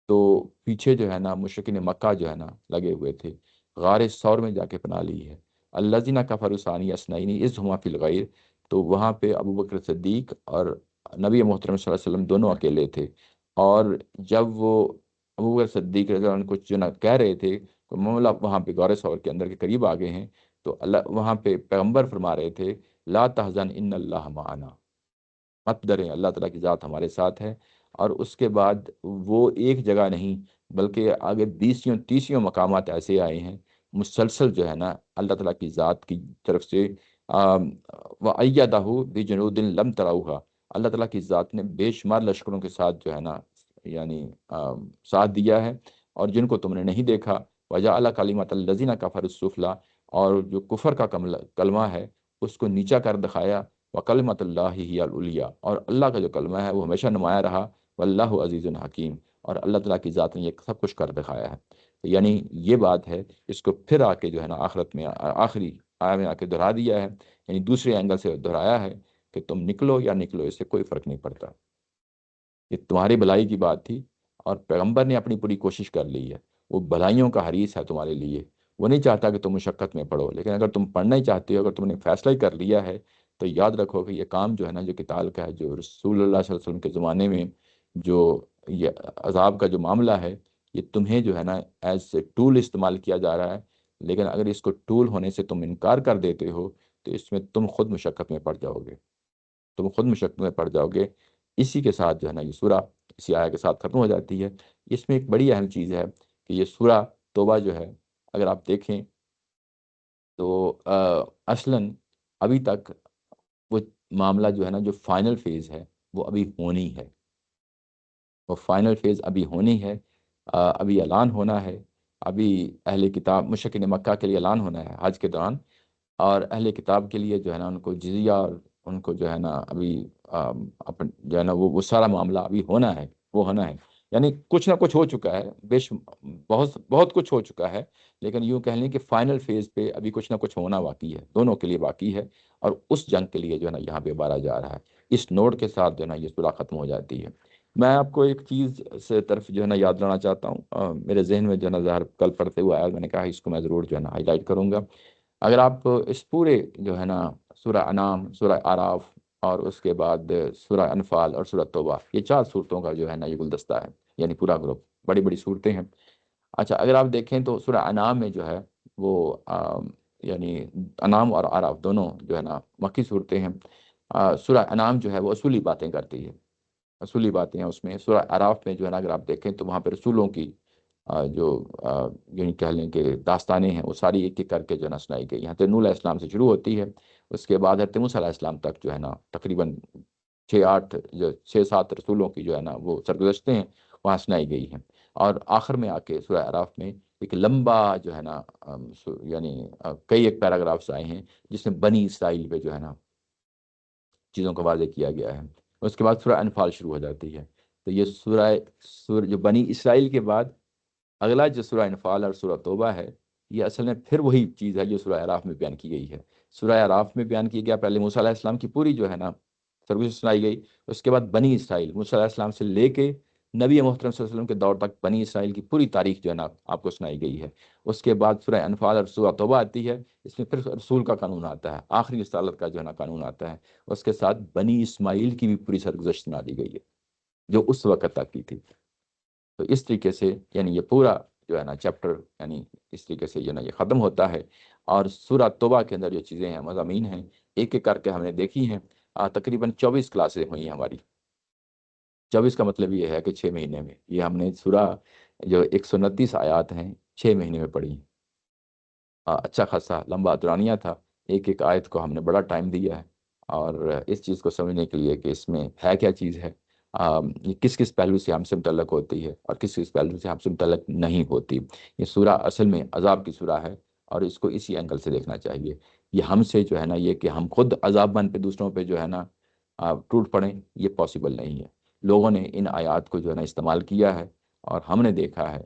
[SPEAKER 1] تو پیچھے جو ہے نا مشرکین مکہ جو ہے نا لگے ہوئے تھے، غار ثور میں جا کے پناہ لی ہے، الذین کفروا ثانی اثنین اذ ہما فی الغیر، تو وہاں پہ ابو بکر صدیق اور نبی محترم صلی اللہ علیہ وسلم دونوں اکیلے تھے، اور جب وہ ابو بکر صدیق رضی اللہ عنہ کچھ جو نا کہہ رہے تھے تو معاملہ وہاں پہ غار ثور کے اندر کے قریب آ گئے ہیں، تو اللہ وہاں پہ پیغمبر فرما رہے تھے لا تحزن ان اللہ معنا، مت ڈریں اللہ تعالیٰ کی ذات ہمارے ساتھ ہے، اور اس کے بعد وہ ایک جگہ نہیں بلکہ آگے 20 مقامات ایسے آئے ہیں مسلسل جو ہے نا اللہ تعالیٰ کی ذات کی طرف سے وَأَيَّدَهُ بِجُنُودٍ لَمْ تَرَوْهَا، اللہ تعالیٰ کی ذات نے بے شمار لشکروں کے ساتھ جو ہے نا یعنی ساتھ دیا ہے، اور جن کو تم نے نہیں دیکھا، وَجَعَلَ كَلِمَةَ الَّذِينَ كَفَرُوا السُّفْلَىٰ، اور جو کفر کا کلمہ ہے اس کو نیچا کر دکھایا، وَكَلِمَةُ اللَّهِ هِيَ الْعُلْيَا، اور اللہ کا جو کلمہ ہے وہ ہمیشہ نمایاں رہا، واللہ عزیز حکیم، اور اللہ تعالیٰ کی ذات نے یہ سب کچھ کر دکھایا ہے۔ تو یعنی یہ بات ہے، اس کو پھر آ کے جو ہے نا آخرت میں آخری آیا میں آ کے دہرا دیا ہے، یعنی دوسرے اینگل سے دہرایا ہے کہ تم نکلو یا نکلو اس سے کوئی فرق نہیں پڑتا، یہ تمہاری بھلائی کی بات تھی، اور پیغمبر نے اپنی پوری کوشش کر لی ہے، وہ بھلائیوں کا حریص ہے تمہارے لیے، وہ نہیں چاہتا کہ تم مشقت میں پڑھو، لیکن اگر تم پڑھنا ہی چاہتے ہو، اگر تم نے فیصلہ ہی کر لیا ہے، تو یاد رکھو کہ یہ کام جو ہے نا جو قتال کا ہے، جو رسول اللہ صلی اللہ علیہ وسلم کے زمانے میں جو یہ عذاب کا جو معاملہ ہے، یہ تمہیں جو ہے نا ایز اے ٹول استعمال کیا جا رہا ہے، لیکن اگر اس کو ٹول ہونے سے تم انکار کر دیتے ہو تو اس میں تم خود مشقت میں پڑ جاؤ گے، تم خود مشقت میں پڑ جاؤ گے۔ اسی کے ساتھ جو ہے نا یہ سورہ اسی آیت کے ساتھ ختم ہو جاتی ہے۔ اس میں ایک بڑی اہم چیز ہے کہ یہ سورہ توبہ جو ہے اگر آپ دیکھیں تو اصلاً ابھی تک وہ معاملہ جو ہے نا جو فائنل فیز ہے وہ ابھی ہونی ہے، وہ فائنل فیز ابھی ہونی ہے، ابھی اعلان ہونا ہے، ابھی اہل کتاب مشرکین مکہ کے لیے اعلان ہونا ہے حج کے دوران، اور اہل کتاب کے لیے جو ہے نا ان کو جزیہ اور ان کو جو ہے نا ابھی اپن جو ہے نا وہ سارا معاملہ ابھی ہونا ہے، وہ ہونا ہے، یعنی کچھ نہ کچھ ہو چکا ہے، بہت بہت کچھ ہو چکا ہے، لیکن یوں کہہ لیں کہ فائنل فیز پہ ابھی کچھ نہ کچھ ہونا باقی ہے، دونوں کے لیے باقی ہے، اور اس جنگ کے لیے جو ہے نا یہاں پہ ابھارا جا رہا ہے، اس نوٹ کے ساتھ جو ہے نا یہ سورہ ختم ہو جاتی ہے۔ میں آپ کو ایک چیز سے طرف جو ہے نا یاد لانا چاہتا ہوں، میرے ذہن میں جو ہے نا ظاہر کل پڑھتے ہوئے آیا، میں نے کہا اس کو میں ضرور جو ہے نا ہائی لائٹ کروں گا۔ اگر آپ اس پورے جو ہے نا سورہ انعام، سورہ اعراف، اور اس کے بعد سورہ انفال اور سورہ توبہ، یہ 4 صورتوں کا جو ہے نا یہ گلدستہ ہے، یعنی پورا گروپ، بڑی بڑی صورتیں ہیں۔ اچھا، اگر آپ دیکھیں تو سورہ انعام میں جو ہے وہ یعنی انعام اور اعراف دونوں جو ہے نا مکی صورتیں ہیں۔ سورہ انعام جو ہے وہ اصولی باتیں کرتی ہے، اصولی باتیں ہیں اس میں. سورہ اعراف میں جو ہے نا اگر آپ دیکھیں تو وہاں پہ رسولوں کی جو یعنی کہہ لیں کہ داستانیں ہیں وہ ساری ایک ایک کر کے جو ہے نا سنائی گئی. حضرت نوح علیہ السلام سے شروع ہوتی ہے، اس کے بعد حضرت موسیٰ علیہ السلام تک جو ہے نا تقریباً 6-7 رسولوں کی جو ہے نا وہ سرگزشتیں ہیں وہاں سنائی گئی ہیں. اور آخر میں آ کے سورہ اعراف میں ایک لمبا جو ہے نا یعنی کئی ایک پیراگرافس آئے ہیں جس میں بنی اسرائیل پہ جو ہے نا چیزوں کو واضح کیا گیا ہے. اس کے بعد سورہ انفال شروع ہو جاتی ہے. تو یہ سورہ جو بنی اسرائیل کے بعد اگلا جو سورہ انفال اور سورہ توبہ ہے، یہ اصل میں پھر وہی چیز ہے جو سورہ اعراف میں بیان کی گئی ہے. سورہ اعراف میں بیان کیا گیا پہلے موسیٰ علیہ السلام کی پوری جو ہے نا سرگزشت سنائی گئی. اس کے بعد بنی اسرائیل موسیٰ علیہ السلام سے لے کے نبی محترم صلی اللہ علیہ وسلم کے دور تک بنی اسرائیل کی پوری تاریخ جو ہے نا آپ کو سنائی گئی ہے. اس کے بعد سورہ انفال اور سورہ توبہ آتی ہے، اس میں پھر رسول کا قانون آتا ہے، آخری رسالت کا جو ہے نا قانون آتا ہے. اس کے ساتھ بنی اسماعیل کی بھی پوری سرگزشت سنا دی گئی ہے جو اس وقت تک کی تھی. تو اس طریقے سے یعنی یہ پورا جو ہے نا چیپٹر یعنی اس طریقے سے جو ہے نا یہ ختم ہوتا ہے. اور سورہ توبہ کے اندر جو چیزیں ہیں مضامین ہیں ایک ایک کر کے ہم نے دیکھی ہیں. تقریباً 24 کلاسیں ہوئی ہیں ہماری. 24 کا مطلب یہ ہے کہ 6 مہینے میں یہ ہم نے سورہ جو 129 آیات ہیں 6 مہینے میں پڑھی. اچھا خاصا لمبا دورانیہ تھا. ایک ایک آیت کو ہم نے بڑا ٹائم دیا ہے اور اس چیز کو سمجھنے کے لیے کہ اس میں ہے کیا چیز ہے، یہ کس کس پہلو سے ہم سے متعلق ہوتی ہے اور کس کس پہلو سے ہم سے متعلق نہیں ہوتی. یہ سورہ اصل میں عذاب کی سورہ ہے اور اس کو اسی اینگل سے دیکھنا چاہیے. یہ ہم سے جو ہے نا یہ کہ ہم خود عذاب بن پہ دوسروں پہ جو ہے نا ٹوٹ پڑیں، یہ پاسبل نہیں ہے. لوگوں نے ان آیات کو جو ہے نا استعمال کیا ہے اور ہم نے دیکھا ہے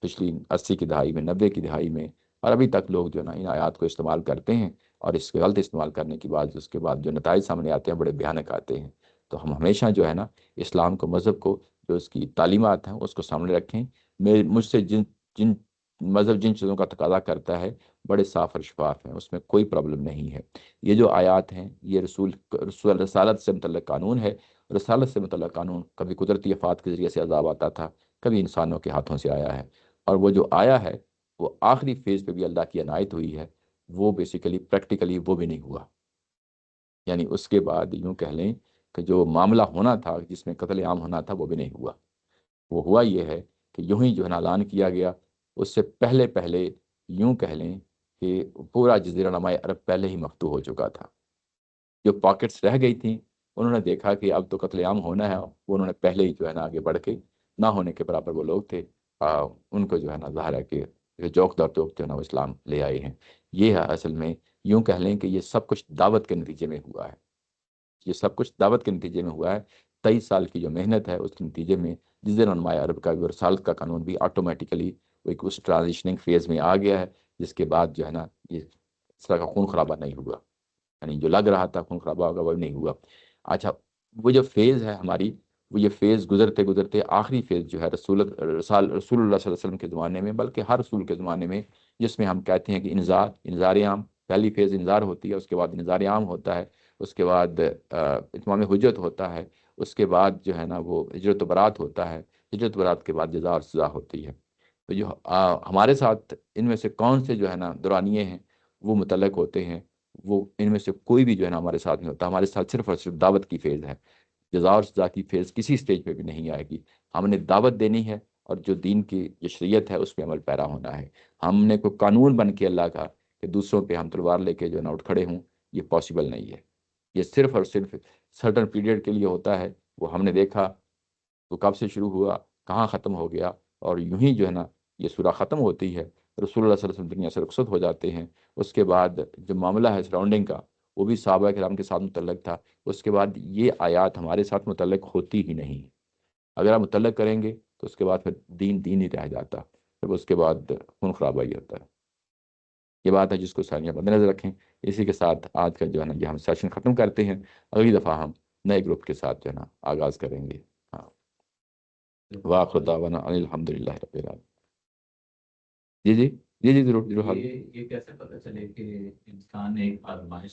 [SPEAKER 1] پچھلی 80 کی دہائی میں 90 کی دہائی میں اور ابھی تک لوگ جو ہے نا ان آیات کو استعمال کرتے ہیں اور اس کے غلط استعمال کرنے کے بعد اس کے بعد جو نتائج سامنے آتے ہیں بڑے بھیانک آتے ہیں. تو ہم ہمیشہ جو ہے نا اسلام کو مذہب کو جو اس کی تعلیمات ہیں اس کو سامنے رکھیں. مجھ سے جن مذہب جن چیزوں کا تقاضا کرتا ہے بڑے صاف اور شفاف ہیں، اس میں کوئی پرابلم نہیں ہے. یہ جو آیات ہیں یہ رسول رسالت سے متعلق قانون ہے. رسالت سے متعلق قانون کبھی قدرتی آفات کے ذریعے سے عذاب آتا تھا، کبھی انسانوں کے ہاتھوں سے آیا ہے. اور وہ جو آیا ہے وہ آخری فیز پہ بھی اللہ کی عنایت ہوئی ہے، وہ بیسیکلی پریکٹیکلی وہ بھی نہیں ہوا. یعنی اس کے بعد یوں کہہ لیں کہ جو معاملہ ہونا تھا جس میں قتل عام ہونا تھا وہ بھی نہیں ہوا. وہ ہوا یہ ہے کہ یوں ہی جو ہے نا اعلان کیا گیا. اس سے پہلے پہلے یوں کہہ لیں کہ پورا جزیرہ نماء عرب پہلے ہی مفتوح ہو چکا تھا. جو پاکٹس رہ گئی تھیں انہوں نے دیکھا کہ اب تو قتل عام ہونا ہے، وہ انہوں نے پہلے ہی جو ہے نا آگے بڑھ کے نہ ہونے کے برابر وہ لوگ تھے ان کو جو ہے نا ظاہر ہے کہ جوک در توک جو ہے نا وہ اسلام لے آئے ہیں. یہ ہے اصل میں یوں کہہ لیں کہ یہ سب کچھ دعوت کے نتیجے میں ہوا ہے. یہ سب کچھ دعوت کے نتیجے میں ہوا ہے. 23 سال کی جو محنت ہے اس کے نتیجے میں جزیرہ نماء عرب کا بھی رسالت کا قانون بھی آٹومیٹیکلی ایک اس ٹرانزیشننگ فیز میں آ گیا ہے، جس کے بعد جو ہے نا یہ اس طرح کا خون خرابہ نہیں ہوا. یعنی جو لگ رہا تھا خون خرابہ ہوگا وہ نہیں ہوا. اچھا وہ جو فیز ہے ہماری، وہ یہ فیز گزرتے گزرتے آخری فیز جو ہے رسول اللہ صلی اللہ علیہ وسلم کے زمانے میں، بلکہ ہر رسول کے زمانے میں، جس میں ہم کہتے ہیں کہ انذار عام. پہلی فیز انذار ہوتی ہے، اس کے بعد انذار عام ہوتا ہے، اس کے بعد اتمام حجت ہوتا ہے، اس کے بعد جو ہے نا وہ ہجرت و برات ہوتا ہے، ہجرت و برات کے بعد جزا اور سزا ہوتی ہے. تو جو ہمارے ساتھ ان میں سے کون سے جو ہے نا دورانیے ہیں وہ متعلق ہوتے ہیں، وہ ان میں سے کوئی بھی جو ہے نا ہمارے ساتھ نہیں ہوتا. ہمارے ساتھ صرف اور صرف دعوت کی فیز ہے. جزا اور سزا کی فیز کسی سٹیج پہ بھی نہیں آئے گی. ہم نے دعوت دینی ہے اور جو دین کی جو شریعت ہے اس پہ عمل پیرا ہونا ہے. ہم نے کوئی قانون بن کے اللہ کا کہ دوسروں پہ ہم تلوار لے کے جو ہے نا اٹھ کھڑے ہوں، یہ پاسبل نہیں ہے. یہ صرف اور صرف سرٹن پیریڈ کے لیے ہوتا ہے. وہ ہم نے دیکھا تو کب سے شروع ہوا، کہاں ختم ہو گیا، اور یوں ہی جو ہے نا یہ سورہ ختم ہوتی ہے. رسول اللہ صلی اللہ علیہ وسلم دنیا سے رخصت ہو جاتے ہیں. اس کے بعد جو معاملہ ہے سراؤنڈنگ کا وہ بھی صحابہ کرام کے ساتھ متعلق تھا. اس کے بعد یہ آیات ہمارے ساتھ متعلق ہوتی ہی نہیں. اگر آپ متعلق کریں گے تو اس کے بعد پھر دین ہی رہ جاتا، پھر اس کے بعد خون خرابہ ہی ہوتا ہے. یہ بات ہے جس کو ثانیہ مد نظر رکھیں. اسی کے ساتھ آج کا جو ہے نا یہ ہم سیشن ختم کرتے ہیں. اگلی دفعہ ہم نئے گروپ کے ساتھ جو ہے نا آغاز کریں گے. ہاں وآخر دعوانا ان الحمد للہ رب العالمین. جی ضرور
[SPEAKER 2] یہ کیسے پتہ چلے کہ انسان ایک آزمائش